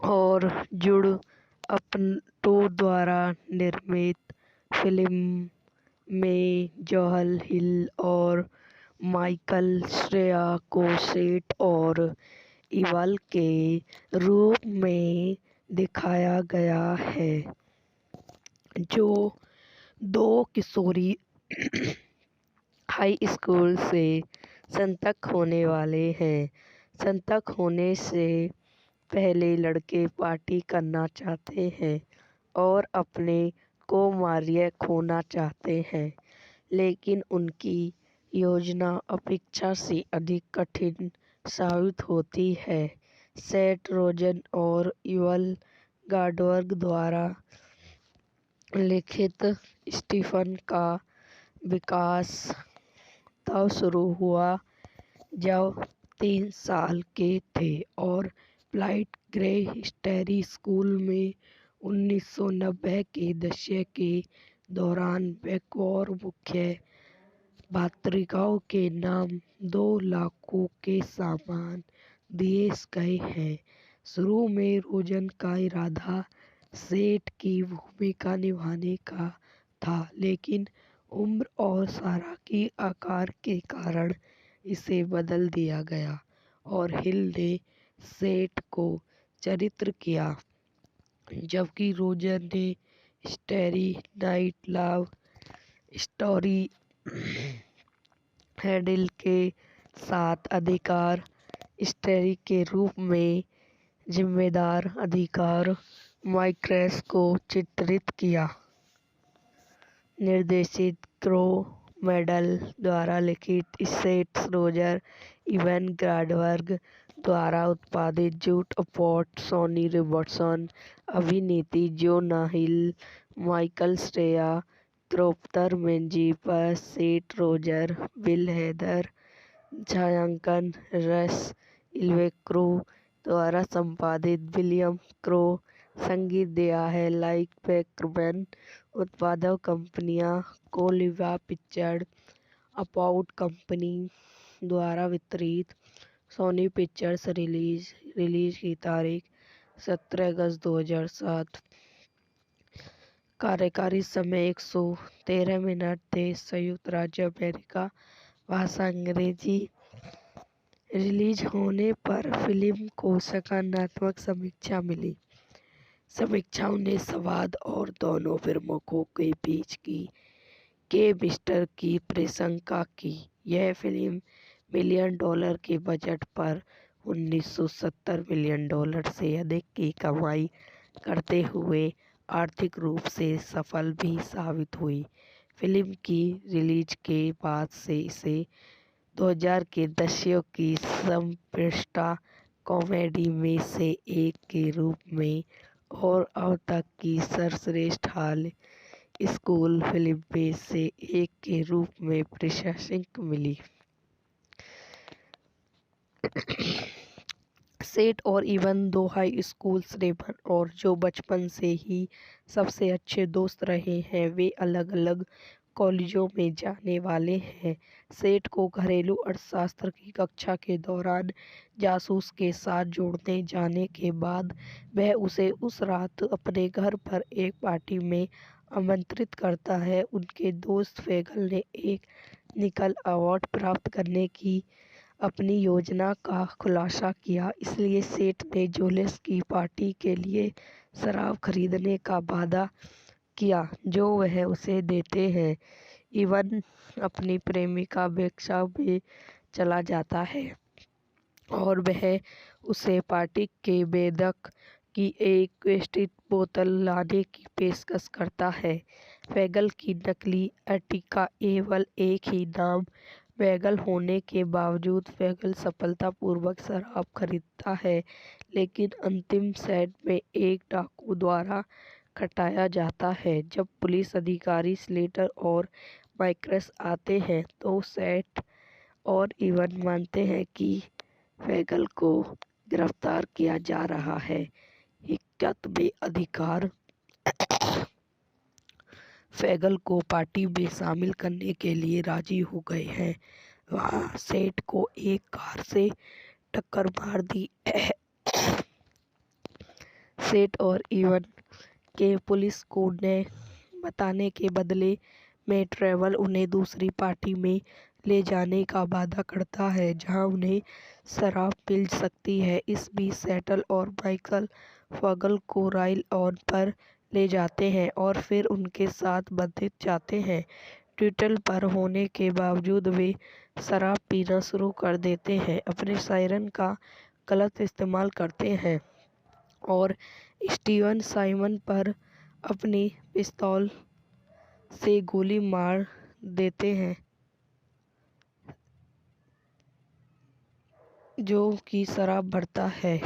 [SPEAKER 3] और जुड अपटो द्वारा निर्मित फिल्म में जोएल हिल और माइकल श्रेया को सेठ और इवल के रूप में दिखाया गया है, जो दो किशोरी हाई स्कूल से स्नातक होने वाले हैं। स्नातक होने से पहले लड़के पार्टी करना चाहते हैं और अपने को मारिया खोना चाहते हैं, लेकिन उनकी योजना अपेक्षा से अधिक कठिन साबित होती है। सेठ रोजन और इवल गॉडवर्ग द्वारा लिखित स्टीफन का विकास तब शुरू हुआ जब 3 साल के थे और प्लाइट ग्रे स्टेरी स्कूल में 1990 के दशक के दौरान बैकवॉर मुख्य पत्रिकाओं के नाम 2 लाखों के सामान दिए गए हैं। शुरू में रोजन का इरादा सेठ की भूमिका निभाने का था, लेकिन उम्र और सारा की आकार के कारण इसे बदल दिया गया और हिल ने सेठ को चरित्र किया, जबकि रोजर ने starry night love story handle के साथ अधिकार स्टैरी के रूप में जिम्मेदार अधिकार माइक्रेस को चित्रित किया। निर्देशित क्रो मेडल द्वारा लिखित सेठ रोजर इवन गॉडवर्ग द्वारा उत्पादित जूड अपॉट सोनी रॉबर्टसन अभिनीति Jonah Hill Michael Cera क्रोप्टर Meiji पर सेठ रोजर बिल हेदर छायांकन रस इल्वेक्रो द्वारा संपादित विलियम क्रो संगीत दिया है। लाइक बैकमैन उत्पादक कंपनियां कोलिवा पिक्चर्स अपॉट कंपनी द्वारा वितरित सोनी पिक्चर्स रिलीज की तारीख 17 अगस्त 2007। कार्यकारी समय 113 मिनट थे। संयुक्त राज्य अमेरिका, भाषा अंग्रेजी। रिलीज होने पर फिल्म को सकारात्मक समीक्षा मिली। समीक्षाओं ने संवाद और दोनों फिल्मों के बीच की केमिस्ट्री की प्रशंसा की। यह फिल्म $1 मिलियन के बजट पर $1970 मिलियन से अधिक की कमाई करते हुए आर्थिक रूप से सफल भी साबित हुई। फिल्म की रिलीज के बाद से इसे 2000 के दशक की सर्वश्रेष्ठ कॉमेडी में से एक के रूप में और अब तक की सर्वश्रेष्ठ हाई स्कूल फिल्म में से एक के रूप में प्रशंसा मिली। सेठ और इवन दो हाई स्कूल श्रेष्ठ और जो बचपन से ही सबसे अच्छे दोस्त रहे हैं। वे अलग अलग कॉलेजों में जाने वाले हैं। सेठ को घरेलू अर्थशास्त्र की कक्षा के दौरान जासूस के साथ जोड़ने जाने के बाद वह उसे उस रात अपने घर पर एक पार्टी में आमंत्रित करता है। उनके दोस्त फैगल ने एक निकल अवार्ड प्राप्त करने की अपनी योजना का खुलासा किया, इसलिए सेठ ने जोसेफ की पार्टी के लिए शराब खरीदने का वादा किया जो वह उसे देते हैं। इवन अपनी प्रेमिका बेक्सा में चला जाता है और वह उसे पार्टी के बेदक की एक वेस्टिड बोतल लाने की पेशकश करता है। फैगल की नकली अर्टिगा केवल एक ही नाम फैगल होने के बावजूद फैगल सफलतापूर्वक शराब खरीदता है, लेकिन अंतिम सेट में एक डाकू द्वारा खटाया जाता है। जब पुलिस अधिकारी स्लेटर और माइक्रस आते हैं तो सेठ और इवन मानते हैं कि फैगल को गिरफ्तार किया जा रहा है। हकीकत में अधिकारी फैगल को पार्टी में शामिल करने के लिए राजी हो गए हैं। वहां सेठ को एक कार से टक्कर मार दी। सेठ और इवन के पुलिस को ने बताने के बदले में ट्रेवल उन्हें दूसरी पार्टी में ले जाने का वादा करता है जहां उन्हें शराब मिल सकती है। इस बीच सेटल और माइकल फैगल को राइल ऑन पर ले जाते हैं और फिर उनके साथ बंधित जाते हैं। ट्विटल पर होने के बावजूद वे शराब पीना शुरू कर देते हैं, अपने सायरन का गलत इस्तेमाल करते हैं और स्टीवन साइमन पर अपनी पिस्तौल से गोली मार देते हैं जो कि शराब भरता है।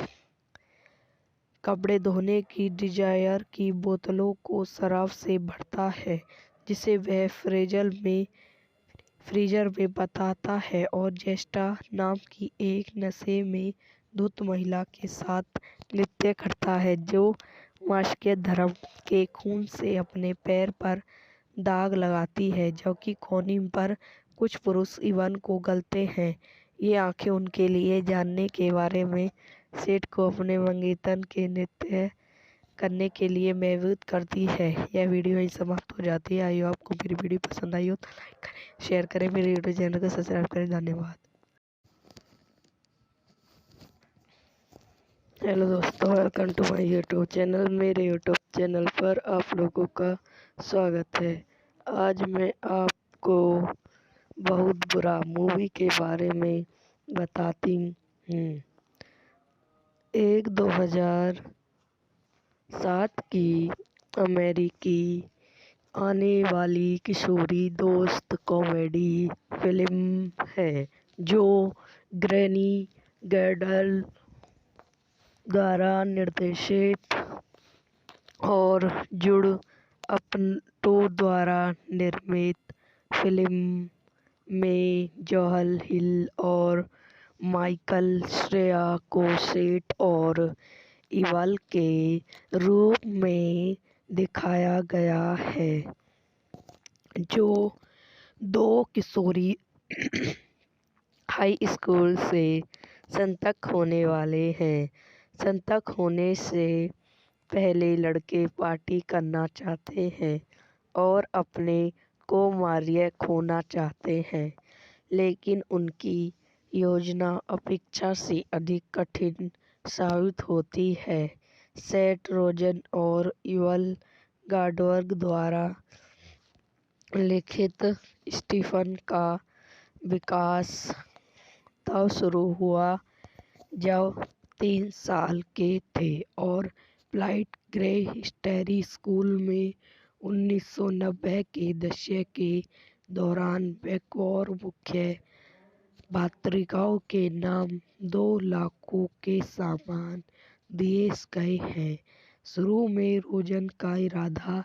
[SPEAKER 3] कपड़े धोने की डिजायर की बोतलों को शराब से भरता है जिसे वह फ्रीजर में बताता है और जेस्टा नाम की एक नशे में धुत महिला के साथ नृत्य करता है जो मास्के धर्म के खून से अपने पैर पर दाग लगाती है, जबकि कोनी पर कुछ पुरुष इवन को गलते हैं। ये आंखें उनके लिए जानने के बारे में सेठ को अपने मंगेतर के नृत्य करने के लिए महसूस करती है। यह वीडियो यहीं समाप्त हो जाती है। आई होप आपको मेरी वीडियो पसंद आई हो तो लाइक करें, शेयर करें, मेरे यूट्यूब चैनल को सब्सक्राइब करें। धन्यवाद। हेलो दोस्तों, welcome to my YouTube channel. मेरे यूट्यूब चैनल पर आप लोगों का स्वागत है। आज मैं आपको बहुत बुरा मूवी के बारे में बताती हूँ। एक 2007 की अमेरिकी आने वाली किशोरी दोस्त कॉमेडी फिल्म है जो ग्रैनी गैडल द्वारा निर्देशित और जुड अपटो द्वारा निर्मित फिल्म में जॉन हिल और माइकल श्रेया को सेठ और इवल के रूप में दिखाया गया है, जो दो किशोरी हाई स्कूल से स्नातक होने वाले हैं। स्नातक होने से पहले लड़के पार्टी करना चाहते हैं और अपने को मारिया खोना चाहते हैं, लेकिन उनकी योजना अपेक्षा से अधिक कठिन साबित होती है। सेट रोजन और इवल गार्डवर्ग द्वारा लिखित स्टीफन का विकास तब शुरू हुआ जब 3 साल के थे और प्लाइट ग्रे हिस्टेरी स्कूल में 1990 के दशक के दौरान बैकवॉर मुख्य पत्रिकाओं के नाम 2 लाखों के सामान दिए गए हैं। शुरू में रोजन का इरादा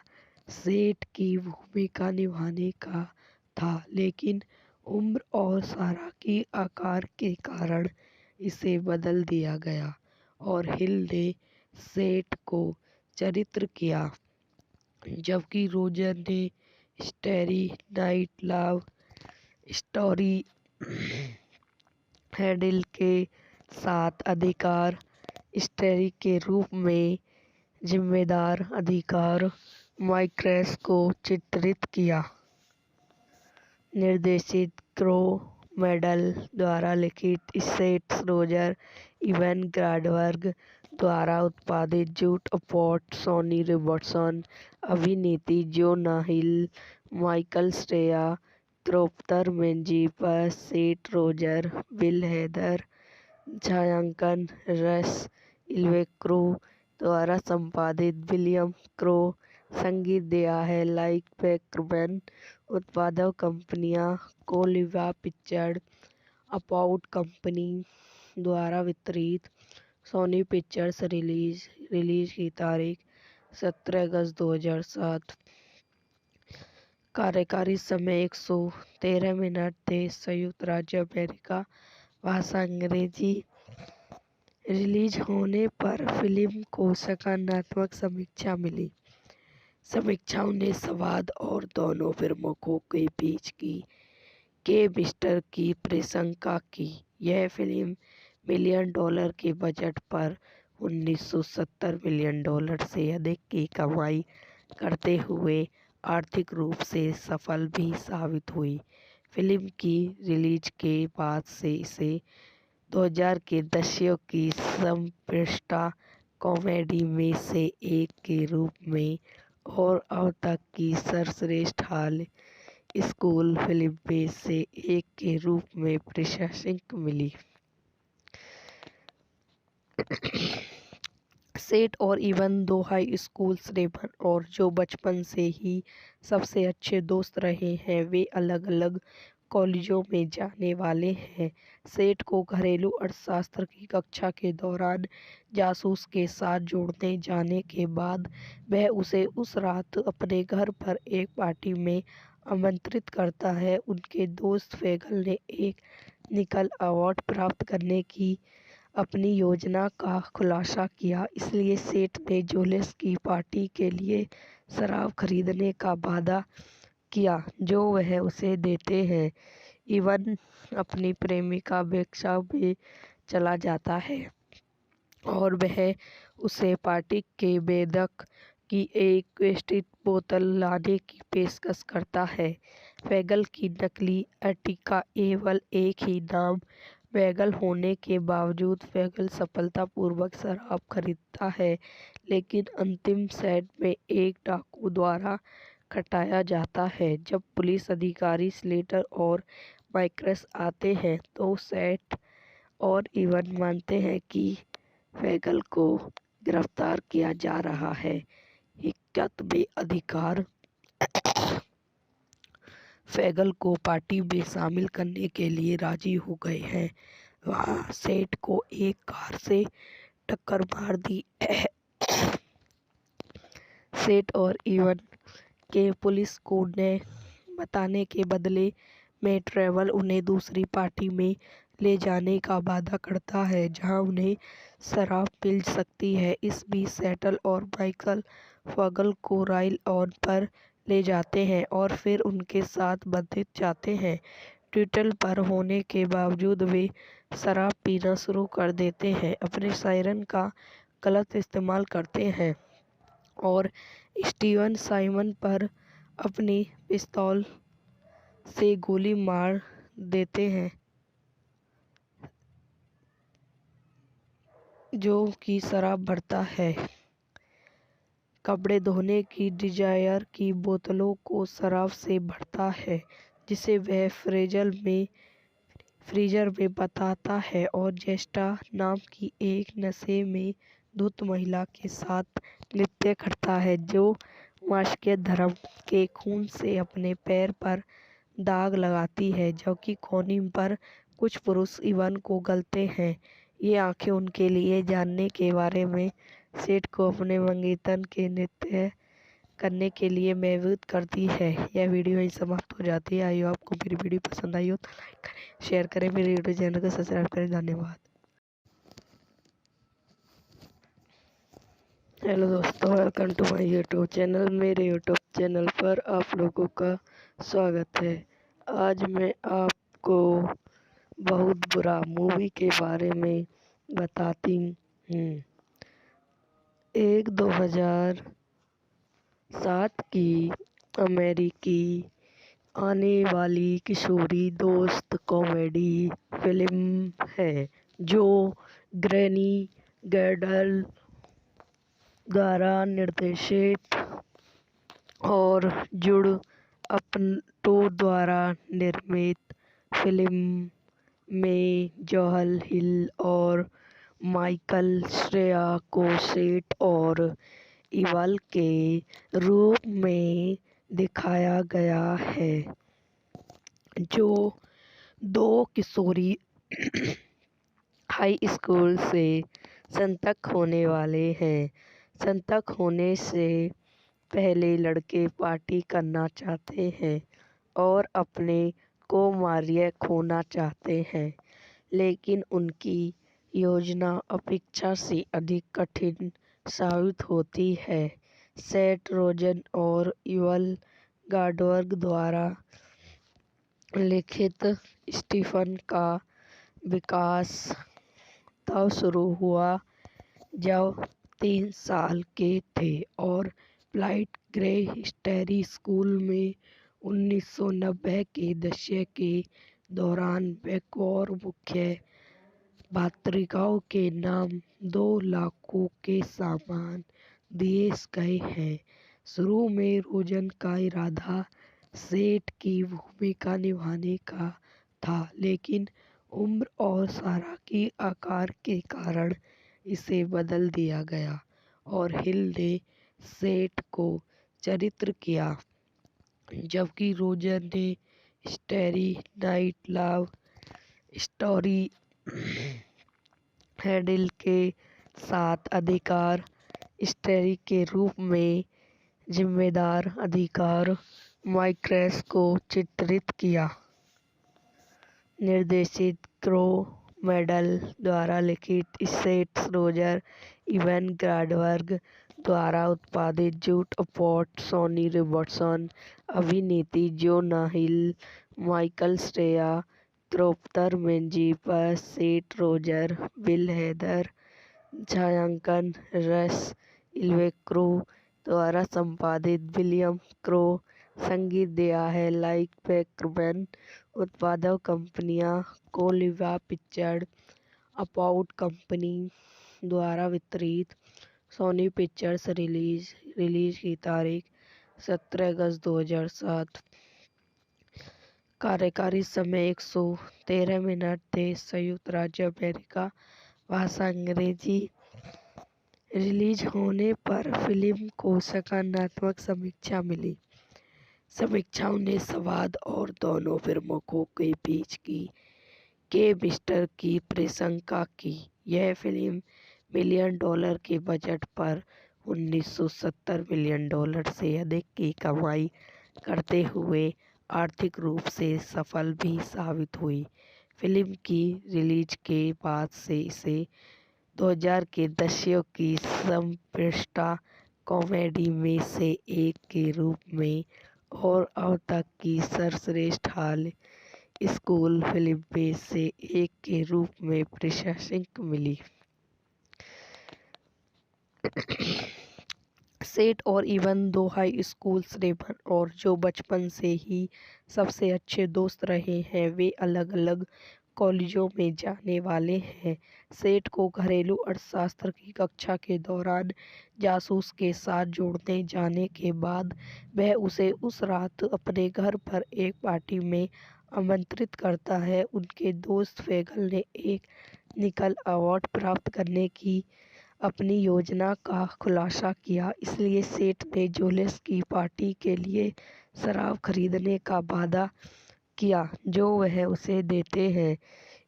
[SPEAKER 3] सेठ की भूमिका निभाने का था, लेकिन उम्र और सारा के आकार के कारण इसे बदल दिया गया और हिल ने सेठ को चरित्र किया, जबकि रोजर ने स्टैरी नाइट लव स्टोरी हैडिल के साथ अधिकार स्टैरी के रूप में जिम्मेदार अधिकार माइक्रेस को चित्रित किया। निर्देशित क्रो मेडल द्वारा लिखित सेट्स रोजर इवन ग्राडवर्ग द्वारा उत्पादित जूट अपॉट सोनी रॉबर्टसन अभिनीति Jonah Hill Michael Cera Christopher Mintz Plasse Seth Rogen Bill Hader छायांकन रस इल्वेक्रो द्वारा संपादित विलियम क्रो संगीत दिया है लाइक बैकमैन उत्पादक कंपनियां कोलिवा पिक्चर्स अपॉट कंपनी द्वारा वितरित सोनी पिक्चर्स रिलीज की तारीख 17 अगस्त 2007 कार्यकारी समय 113 मिनट थे संयुक्त राज्य अमेरिका भाषा अंग्रेजी रिलीज होने पर फिल्म को सकारात्मक समीक्षा मिली। समीक्षाओं ने संवाद और दोनों प्रमुखों के बीच की केमिस्ट्री की प्रशंसा की। यह फिल्म $1 मिलियन के बजट पर $1970 मिलियन से अधिक की कमाई करते हुए आर्थिक रूप से सफल भी साबित हुई। फिल्म की रिलीज के बाद से इसे 2000 के दशक की सर्वश्रेष्ठ कॉमेडी में से एक के रूप में और अब तक की सर्वश्रेष्ठ हाई स्कूल फिल्म में से एक के रूप में प्रशंसा मिली। सेट और इवन 2 हाई स्कूल श्रेष्ठ और जो बचपन से ही सबसे अच्छे दोस्त रहे हैं। वे अलग अलग कॉलेजों में जाने वाले हैं। सेठ को घरेलू अर्थशास्त्र की कक्षा के दौरान जासूस के साथ जोड़ने जाने के बाद वह उसे उस रात अपने घर पर एक पार्टी में आमंत्रित करता है। उनके दोस्त फेगल ने एक निकल अवार्ड प्राप्त करने की अपनी योजना का खुलासा किया, इसलिए सेठ ने जोलिस की पार्टी के लिए शराब खरीदने का वादा किया जो वह उसे देते हैं। इवन अपनी प्रेमिका बेक्सा में चला जाता है और वह उसे पार्टी के बेदक की एक वेस्टिट बोतल लाने की पेशकश करता है। फेगल की नकली अर्टिका केवल एक ही नाम फेगल होने के बावजूद फेगल सफलतापूर्वक शराब खरीदता है, लेकिन अंतिम सेट में एक डाकू द्वारा खटाया जाता है। जब पुलिस अधिकारी स्लेटर और माइक्रस आते हैं तो सेट और इवन मानते हैं कि फेगल को गिरफ्तार किया जा रहा है। हकीकत में अधिकार फेगल को पार्टी में शामिल करने के लिए राजी हो गए हैं। वहां सेठ को एक कार से टक्कर मार दी। सेठ और इवन के पुलिस को ने बताने के बदले में ट्रेवल उन्हें दूसरी पार्टी में ले जाने का वादा करता है जहां उन्हें शराब मिल सकती है। इस बीच सेटल और माइकल फेगल को राइल ऑन पर ले जाते हैं और फिर उनके साथ बंधित जाते हैं। ट्विटल पर होने के बावजूद वे शराब पीना शुरू कर देते हैं, अपने सायरन का गलत इस्तेमाल करते हैं और स्टीवन साइमन पर अपनी पिस्तौल से गोली मार देते हैं, जो कि शराब भरता है। कपड़े धोने की डिजायर की बोतलों को शराब से भरता है, जिसे वह फ्रीजर में बताता है, और जेस्टा नाम की एक नशे में धुत महिला के साथ नृत्य करता है, जो मार्क्सिय धर्म के खून से अपने पैर पर दाग लगाती है, जबकि कोने पर कुछ पुरुष इवन को गलते हैं। ये आंखें उनके लिए जानने के बारे में सेठ को अपने मंगेतर के नृत्य करने के लिए महसूस करती है। यह वीडियो यहीं समाप्त हो जाती है। आई होप आपको मेरी वीडियो पसंद आई हो तो लाइक करें, शेयर करें, मेरे यूट्यूब चैनल को सब्सक्राइब करें। धन्यवाद। हेलो दोस्तों, welcome to my YouTube channel. मेरे यूट्यूब चैनल पर आप लोगों का स्वागत है। आज मैं आपको बहुत बुरा मूवी के बारे में बताती हूँ। एक 2007 की अमेरिकी आने वाली किशोरी दोस्त कॉमेडी फिल्म है, जो ग्रैनी गैडल द्वारा निर्देशित और जुड अपटो द्वारा निर्मित फिल्म में जोएल हिल और माइकल श्रेया को सेठ और इवल के रूप में दिखाया गया है, जो दो किशोरी हाई स्कूल से स्नातक होने वाले हैं। स्नातक होने से पहले लड़के पार्टी करना चाहते हैं और अपने को मारिया खोना चाहते हैं, लेकिन उनकी योजना अपेक्षा से अधिक कठिन साबित होती है। सेथ रोजन और इवल गॉडवर्ग द्वारा लिखित स्टीफन का विकास तब शुरू हुआ जब 3 साल के थे और प्लाइट ग्रे स्टेरी स्कूल में 1990 के दशक के दौरान बतौर मुख्य पत्रिकाओं के नाम 2 लाखों के सामान दिए गए हैं। शुरू में रोजन का इरादा सेठ की भूमिका निभाने का था, लेकिन उम्र और सारा की आकार के कारण इसे बदल दिया गया और हिल ने सेठ को चरित्र किया, जबकि रोजन ने स्टैरी नाइट लव स्टोरी हैडिल के साथ अधिकार स्टैरी के रूप में जिम्मेदार अधिकार माइक्रेस को चित्रित किया। निर्देशित क्रो मेडल द्वारा लिखित सेथ रोजर इवन गॉडवर्ग द्वारा उत्पादित जुड अपॉट सोनी रॉबर्टसन अभिनीति Jonah Hill Michael Cera Christopher मेंजीपर Seth Rogen Bill Hader छायांकन रस इल्वेक्रो द्वारा संपादित विलियम क्रो संगीत दिया है। लाइक बैकमैन उत्पादक कंपनियां कोलिवा पिक्चर्स अपॉट कंपनी द्वारा वितरित सोनी पिक्चर्स रिलीज की तारीख 17 अगस्त 2007। कार्यकारी समय 113 मिनट थे। संयुक्त राज्य अमेरिका, भाषा अंग्रेजी। रिलीज होने पर फिल्म को सकारात्मक समीक्षा मिली। समीक्षाओं ने संवाद और दोनों फिल्मों के बीच की केमिस्ट्री की प्रशंसा की। यह फिल्म $1 मिलियन के बजट पर $1970 मिलियन से अधिक की कमाई करते हुए आर्थिक रूप से सफल भी साबित हुई। फिल्म की रिलीज के बाद से इसे 2000 के दशक की सर्वश्रेष्ठ कॉमेडी में से एक के रूप में और अब तक की सर्वश्रेष्ठ हाई स्कूल फिल्म में से एक के रूप में प्रशंसा मिली। सेठ और इवन 2 हाई स्कूल श्रेष्ठ और जो बचपन से ही सबसे अच्छे दोस्त रहे हैं। वे अलग अलग कॉलेजों में जाने वाले हैं। सेठ को घरेलू अर्थशास्त्र की कक्षा के दौरान जासूस के साथ जोड़ने जाने के बाद वह उसे उस रात अपने घर पर एक पार्टी में आमंत्रित करता है। उनके दोस्त फैगल ने एक निकल अवार्ड प्राप्त करने की अपनी योजना का खुलासा किया, इसलिए सेठ ने जोलिस की पार्टी के लिए शराब खरीदने का वादा किया जो वह उसे देते हैं।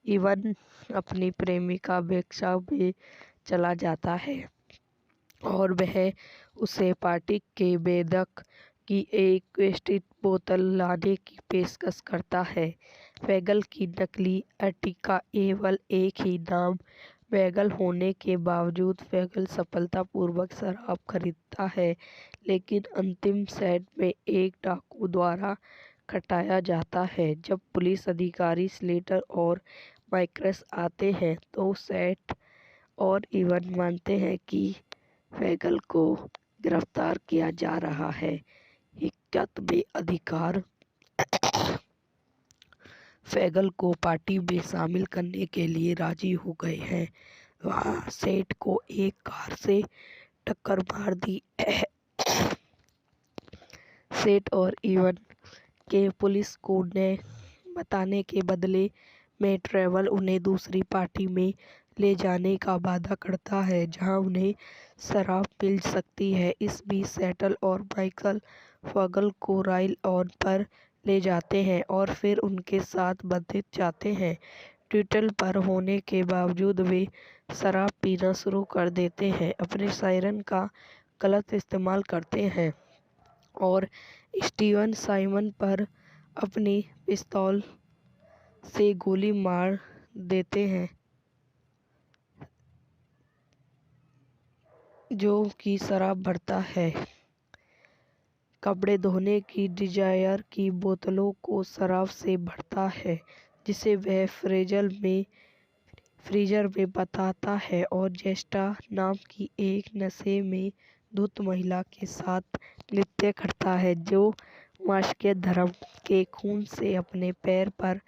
[SPEAKER 3] इवन अपनी प्रेमिका बेक्सा में चला जाता है और वह उसे पार्टी के बेदक की एक वेस्टेड बोतल लाने की पेशकश करता है। फैगल की नकली अर्टिगा केवल एक ही नाम फैगल होने के बावजूद फैगल सफलतापूर्वक शराब खरीदता है, लेकिन अंतिम सेट में एक डाकू द्वारा खटाया जाता है। जब पुलिस अधिकारी स्लेटर और माइक्रस आते हैं तो सेठ और इवन मानते हैं कि फैगल को गिरफ्तार किया जा रहा है। हकीकत में अधिकार फैगल को पार्टी में शामिल करने के लिए राजी हो गए हैं। वहाँ सेठ को एक कार से टक्कर मार दी। सेठ और इवन के पुलिस को ने बताने के बदले में ट्रेवल उन्हें दूसरी पार्टी में ले जाने का वादा करता है जहां उन्हें शराब मिल सकती है। इस बीच सेटल और माइकल फैगल को राइल ऑन पर ले जाते हैं और फिर उनके साथ बंधित जाते हैं। ट्विटल पर होने के बावजूद वे शराब पीना शुरू कर देते हैं, अपने सायरन का गलत इस्तेमाल करते हैं और स्टीवन साइमन पर अपनी पिस्तौल से गोली मार देते हैं जो कि शराब भरता है। कपड़े धोने की डिजायर की बोतलों को शराब से भरता है जिसे वह फ्रीजर में बताता है और जेस्टा नाम की एक नशे में धुत महिला के साथ नृत्य करता है जो मास्के धर्म के खून से अपने पैर पर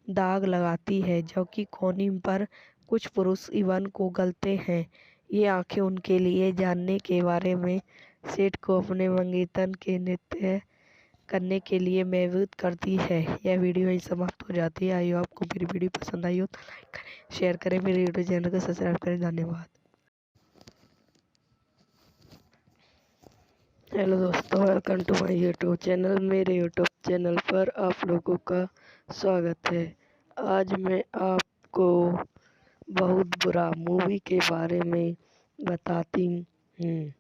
[SPEAKER 3] दाग लगाती है, जबकि कोनी पर कुछ पुरुष इवन को गलते हैं। ये आंखें उनके लिए जानने के बारे में सेठ को अपने मंगेतर के नृत्य करने के लिए मजबूर करती है। यह वीडियो यहीं समाप्त हो जाती है। आई आपको मेरी वीडियो पसंद आई हो तो लाइक करें, शेयर करें, मेरे यूट्यूब चैनल को सब्सक्राइब करें। धन्यवाद। हेलो दोस्तों, welcome to my YouTube channel. मेरे यूट्यूब चैनल पर आप लोगों का स्वागत है। आज मैं आपको बहुत बुरा मूवी के बारे में बताती हूँ।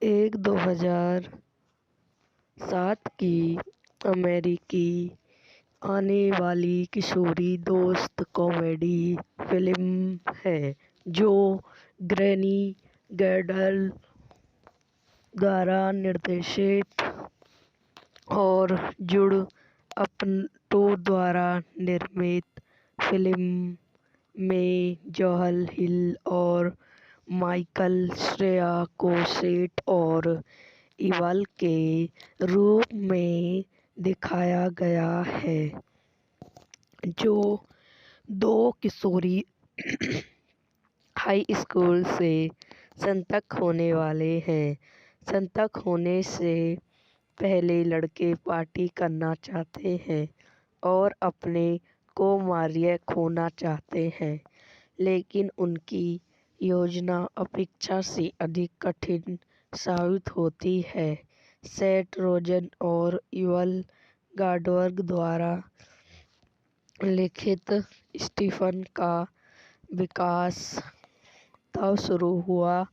[SPEAKER 3] एक 2007 की अमेरिकी आने वाली किशोरी दोस्त कॉमेडी फिल्म है जो ग्रैनी गैडल द्वारा निर्देशित और जुड अपटो द्वारा निर्मित फिल्म में जॉल हिल और माइकल श्रेया को सेठ और इवल के रूप में दिखाया गया है, जो दो किशोरी हाई स्कूल से स्नातक होने वाले हैं। स्नातक होने से पहले लड़के पार्टी करना चाहते हैं और अपने को मारिया खोना चाहते हैं, लेकिन उनकी योजना अपेक्षा से अधिक कठिन साबित होती है। सेठ रोजन और इवल गॉडवर्ग द्वारा लिखित स्टीफन का विकास तब शुरू हुआ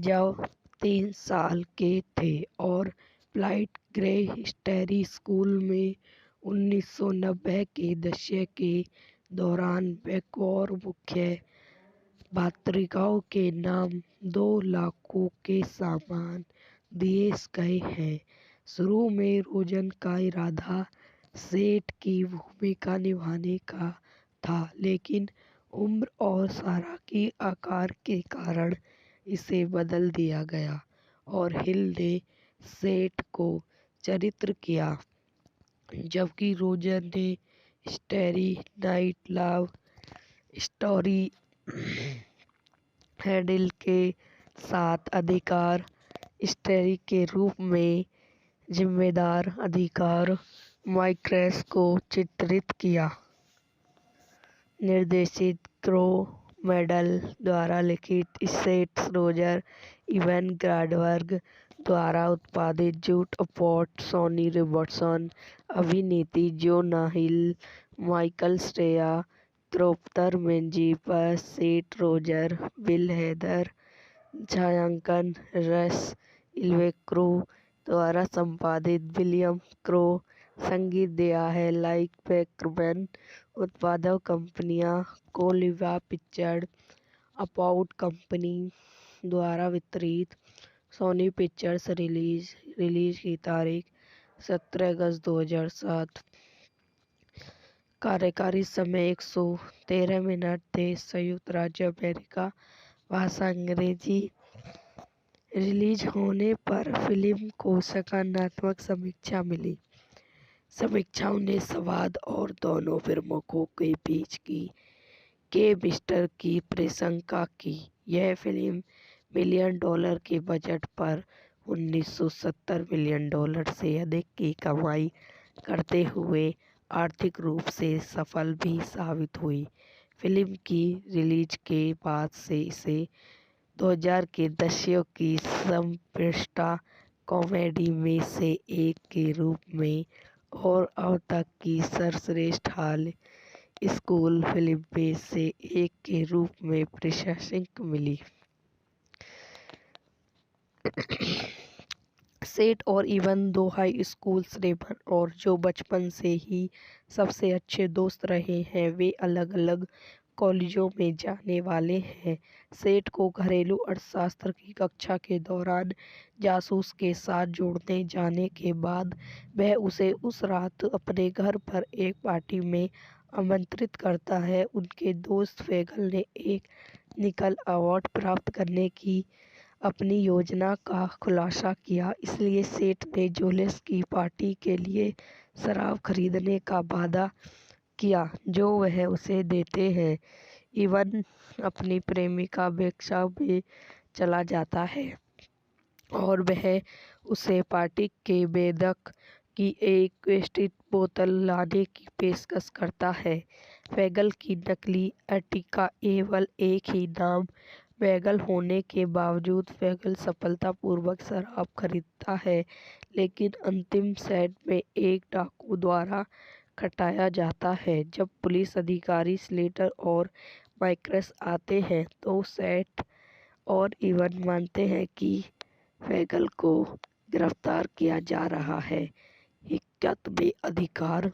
[SPEAKER 3] जब 3 साल के थे और प्लाइट ग्रे हिस्टेरी स्कूल में 1990 के दशक के दौरान बकौर मुख्य पत्रिकाओं के नाम 2 लाखों के सामान दिए गए हैं। शुरू में रोजन का इरादा सेठ की भूमिका निभाने का था, लेकिन उम्र और सारा के आकार के कारण इसे बदल दिया गया और हिल ने सेठ को चरित्र किया, जबकि रोजर ने स्टेरी नाइट लव स्टोरी हैंडल के साथ अधिकार स्टेरी के रूप में जिम्मेदार अधिकार माइक्रेस को चित्रित किया। निर्देशित क्रो मेडल द्वारा लिखित सेट रोजर इवन ग्राडबर्ग द्वारा उत्पादित जूट अपॉर्ट सोनी रॉबर्टसन अभिनीति Jonah Hill Michael Cera Christopher मेंजीपस Seth Rogen Bill Hader छायांकन रस इल्वेक्रो द्वारा संपादित विलियम क्रो संगीत दिया है लाइक पैकरमैन उत्पादक कंपनियां कोलिवा पिक्चर्स अपाउट कंपनी द्वारा वितरित सोनी पिक्चर्स रिलीज की तारीख 17 अगस्त 2007। कार्यकारी समय 113 मिनट देश संयुक्त राज्य अमेरिका भाषा अंग्रेजी। रिलीज होने पर फिल्म को सकारात्मक समीक्षा मिली। समीक्षाओं ने संवाद और दोनों फिल्मों के बीच की केमिस्ट्री की प्रशंसा की। यह फिल्म $1 मिलियन के बजट पर $1970 मिलियन से अधिक की कमाई करते हुए आर्थिक रूप से सफल भी साबित हुई। फिल्म की रिलीज के बाद से इसे 2000 के दशक की सर्वश्रेष्ठ कॉमेडी में से एक के रूप में और अब तक की सर्वश्रेष्ठ हाई स्कूल फिल्म में से एक के रूप में प्रशंसा मिली। सेट और इवन दो हाई स्कूल श्रेष्ठ और जो बचपन से ही सबसे अच्छे दोस्त रहे हैं वे अलग अलग कॉलेजों में जाने वाले हैं। सेट को घरेलू अर्थशास्त्र की कक्षा के दौरान जासूस के साथ जोड़ने जाने के बाद वह उसे उस रात अपने घर पर एक पार्टी में आमंत्रित करता है। उनके दोस्त फेगल ने एक निकल अवार्ड प्राप्त करने की अपनी योजना का खुलासा किया, इसलिए सेठ ने जोलिस की पार्टी के लिए शराब खरीदने का वादा किया जो वह उसे देते हैं। इवन अपनी प्रेमिका बेक्सा में चला जाता है और वह उसे पार्टी के बेदक की एक वेस्टिड बोतल लाने की पेशकश करता है। फेगल की नकली अर्टिका केवल एक ही नाम फेगल होने के बावजूद फेगल सफलतापूर्वक शराब खरीदता है, लेकिन अंतिम सेट में एक डाकू द्वारा खटाया जाता है। जब पुलिस अधिकारी स्लेटर और माइक्रस आते हैं तो सेट और इवन मानते हैं कि फेगल को गिरफ्तार किया जा रहा है। हकीकत में अधिकार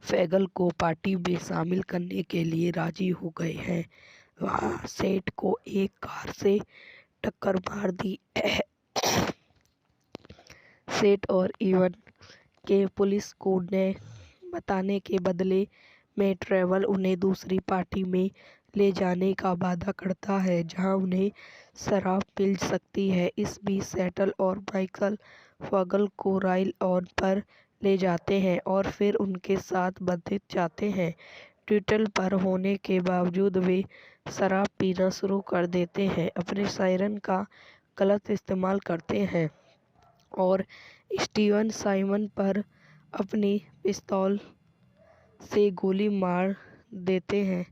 [SPEAKER 3] फेगल को पार्टी में शामिल करने के लिए राजी हो गए हैं। वहाँ सेट को एक कार से टक्कर मार दी। सेट और इवन के पुलिस को ने बताने के बदले में ट्रेवल उन्हें दूसरी पार्टी में ले जाने का वादा करता है जहां उन्हें शराब मिल सकती है। इस बीच सेटल और माइकल फेगल को राइल ऑन पर ले जाते हैं और फिर उनके साथ बंधित जाते हैं। ट्विटल पर होने के बावजूद वे शराब पीना शुरू कर देते हैं, अपने सायरन का गलत इस्तेमाल करते हैं और स्टीवन साइमन पर अपनी पिस्तौल से गोली मार देते हैं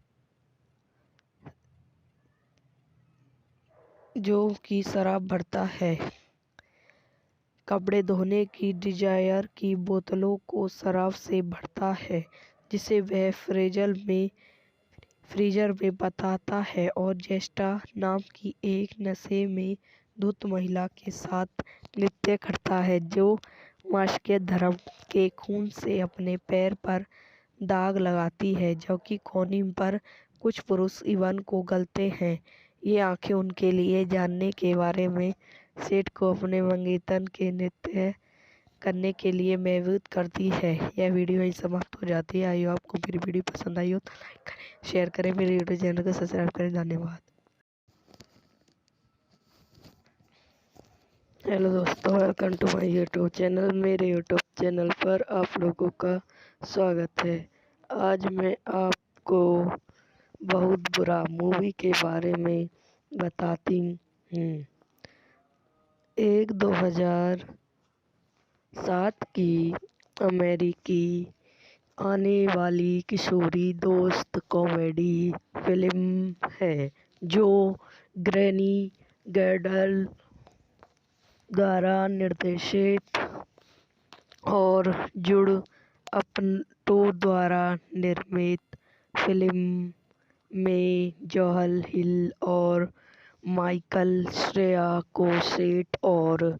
[SPEAKER 3] जो कि शराब भरता है। कपड़े धोने की डिजायर की बोतलों को शराब से भरता है जिसे वह फ्रीजर में बताता है और जेस्टा नाम की एक नशे में धुत महिला के साथ नृत्य करता है जो मास्के धर्म के खून से अपने पैर पर दाग लगाती है, जबकि कोनी पर कुछ पुरुष इवन को गलते हैं। ये आंखें उनके लिए जानने के बारे में सेठ को अपने मंगेतन के नृत्य करने के लिए महसूस करती है। यह वीडियो यहीं समाप्त हो जाती है। आई होप आपको मेरी वीडियो पसंद आई हो तो लाइक करें, शेयर करें, मेरे यूट्यूब चैनल को सब्सक्राइब करें। धन्यवाद। हेलो दोस्तों, welcome to my YouTube channel. मेरे यूट्यूब चैनल पर आप लोगों का स्वागत है। आज मैं आपको बहुत बुरा मूवी के बारे में बताती हूँ। एक 2007 की अमेरिकी आने वाली किशोरी दोस्त कॉमेडी फिल्म है जो ग्रैनी गैडल द्वारा निर्देशित और जुड़ अपटो द्वारा निर्मित फिल्म में जॉल हिल और माइकल श्रेया को सेठ और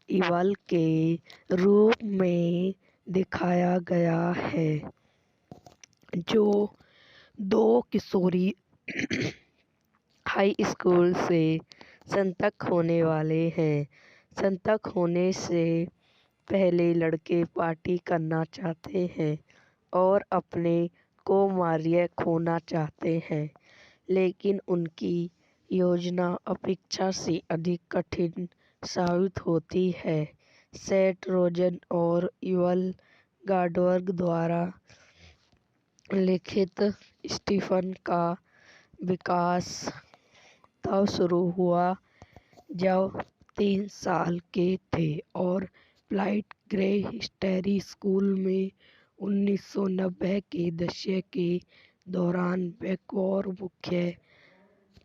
[SPEAKER 3] इवल के रूप में दिखाया गया है, जो दो किशोरी हाई स्कूल से स्नातक होने वाले हैं। स्नातक होने से पहले लड़के पार्टी करना चाहते हैं और अपने को मारिया खोना चाहते हैं, लेकिन उनकी योजना अपेक्षा से अधिक कठिन साबित होती है। सेथ रोजन और इवल गॉडवर्ग द्वारा लिखित स्टीफन का विकास तब शुरू हुआ जब 3 साल के थे और फ्लाइट ग्रे स्टेरी स्कूल में 1990 के दशक के दौरान बतौर मुख्य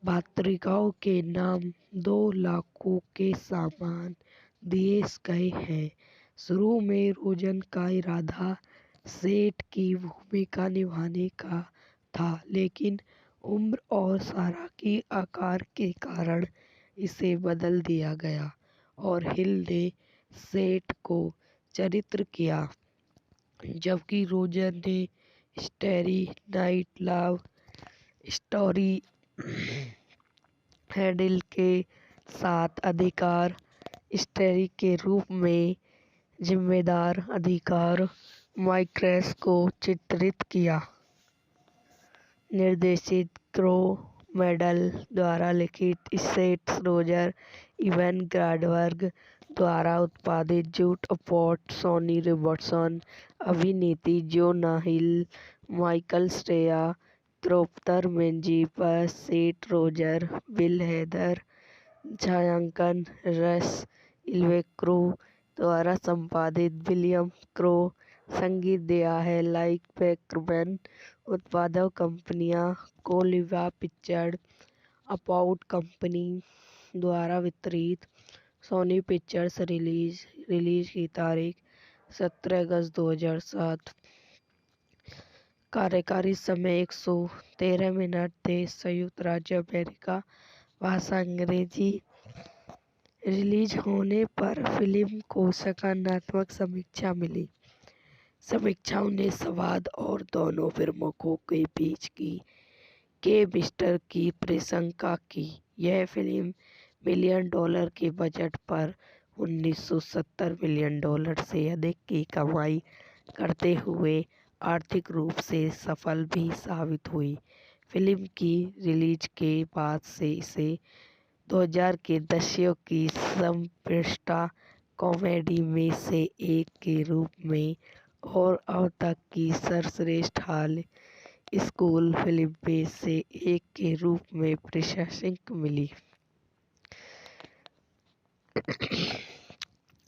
[SPEAKER 3] पत्रिकाओं के नाम 2 लाखों के सामान दिए गए हैं। शुरू में रोजन का इरादा सेठ की भूमिका निभाने का था, लेकिन उम्र और सारा की आकार के कारण इसे बदल दिया गया और हिल ने सेठ को चरित्र किया, जबकि रोजर ने स्टेरी नाइट लव स्टोरी हैडिल के साथ अधिकार स्टेरी के रूप में जिम्मेदार अधिकार माइक्रेस को चित्रित किया। निर्देशित क्रो मेडल द्वारा लिखित सेठ रोजर इवन ग्राडवर्ग द्वारा उत्पादित जूट अपॉट सोनी रॉबर्टसन अभिनीति Jonah Hill Michael Cera त्रोप्तर Meiji पर सेठ रोजर बिल हेदर छायांकन रस इल्वेक्रो द्वारा संपादित विलियम क्रो संगीत दिया है। लाइक बैकमैन उत्पादक कंपनियां कोलिवा पिक्चर्स अपाउट कंपनी द्वारा वितरित सोनी पिक्चर्स रिलीज की तारीख 17 अगस्त 2007। कार्यकारी समय 113 मिनट। देश संयुक्त राज्य अमेरिका। भाषा अंग्रेजी। रिलीज होने पर फिल्म को सकारात्मक समीक्षा मिली। समीक्षाओं ने संवाद और दोनों फिल्मों के बीच की केमिस्ट्री की प्रशंसा की। यह फिल्म $1 मिलियन के बजट पर $1970 मिलियन से अधिक की कमाई करते हुए आर्थिक रूप से सफल भी साबित हुई। फिल्म की रिलीज के बाद से इसे 2000 के दशक की सर्वश्रेष्ठ कॉमेडी में से एक के रूप में और अब तक की सर्वश्रेष्ठ हाई स्कूल फिल्म में से एक के रूप में प्रशंसा मिली।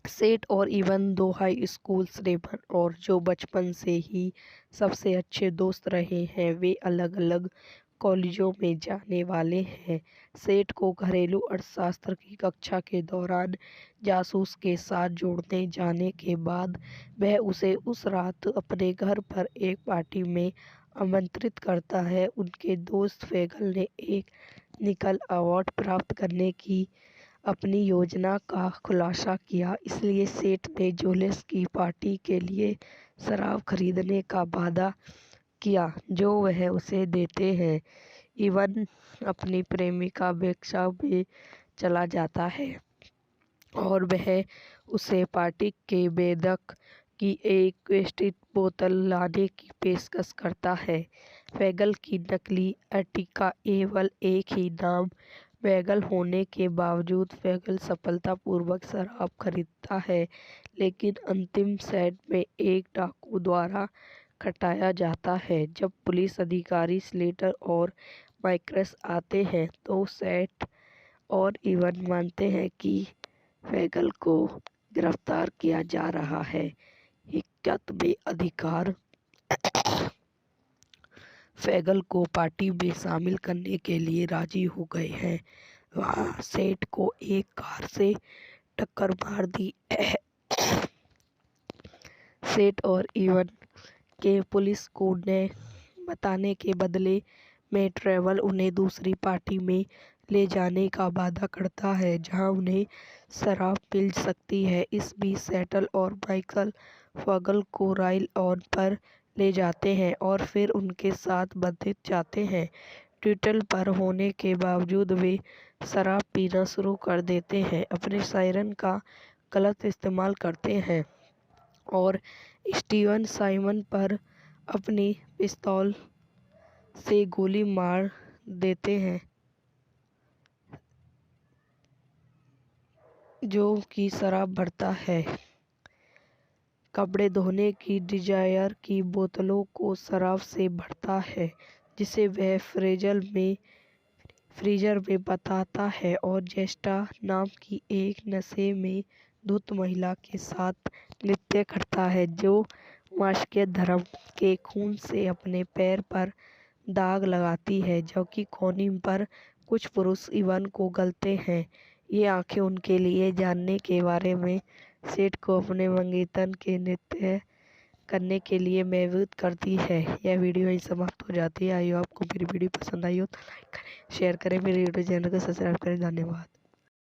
[SPEAKER 3] सेठ और इवन दो हाई स्कूल श्रेष्ठ और जो बचपन से ही सबसे अच्छे दोस्त रहे हैं। वे अलग अलग कॉलेजों में जाने वाले हैं। सेठ को घरेलू अर्थशास्त्र की कक्षा के दौरान जासूस के साथ जोड़ने जाने के बाद वह उसे उस रात अपने घर पर एक पार्टी में आमंत्रित करता है। उनके दोस्त फेगल ने एक निकल अवार्ड प्राप्त करने की अपनी योजना का खुलासा किया, इसलिए सेठ ने जोलेस की पार्टी के लिए शराब खरीदने का वादा किया जो वह उसे देते हैं। इवन अपनी प्रेमिका बेक्सा में चला जाता है और वह उसे पार्टी के बेदक की एक वेस्टिड बोतल लाने की पेशकश करता है। फेगल की नकली अर्टिगा केवल एक ही नाम वैगल होने के बावजूद वैगल सफलतापूर्वक शराब खरीदता है, लेकिन अंतिम सेट में एक डाकू द्वारा खटाया जाता है। जब पुलिस अधिकारी स्लेटर और माइक्रस आते हैं तो सेट और इवन मानते हैं कि वैगल को गिरफ्तार किया जा रहा है। हिक्कत में अधिकार वैगल को पार्टी में शामिल करने के लिए राजी हो गए हैं। वहाँ सेठ को एक कार से टक्कर मार दी। सेठ और इवन के पुलिस को ने बताने के बदले में ट्रेवल उन्हें दूसरी पार्टी में ले जाने का वादा करता है, जहां उन्हें शराब मिल सकती है। इस बीच सेटल और माइकल वैगल को राइल ऑन पर ले जाते हैं और फिर उनके साथ बंधित जाते हैं। ट्विटल पर होने के बावजूद वे शराब पीना शुरू कर देते हैं, अपने सायरन का गलत इस्तेमाल करते हैं और स्टीवन साइमन पर अपनी पिस्तौल से गोली मार देते हैं, जो कि शराब भरता है। कपड़े धोने की डिजायर की बोतलों को शराब से भरता है, जिसे वह फ्रीजर में बताता है और जेस्टा नाम की एक नशे में धुत महिला के साथ नृत्य करता है, जो मास्के धर्म के खून से अपने पैर पर दाग लगाती है, जबकि कोनिम पर कुछ पुरुष इवन को गलते हैं। ये आंखें उनके लिए जानने के बारे में सेठ को अपने मंगेतर के नृत्य करने के लिए महसूस करती है। यह वीडियो यहीं समाप्त हो जाती है। आई होप आपको मेरी वीडियो पसंद आई हो तो लाइक करें, शेयर करें, मेरे यूट्यूब चैनल को सब्सक्राइब करें। धन्यवाद।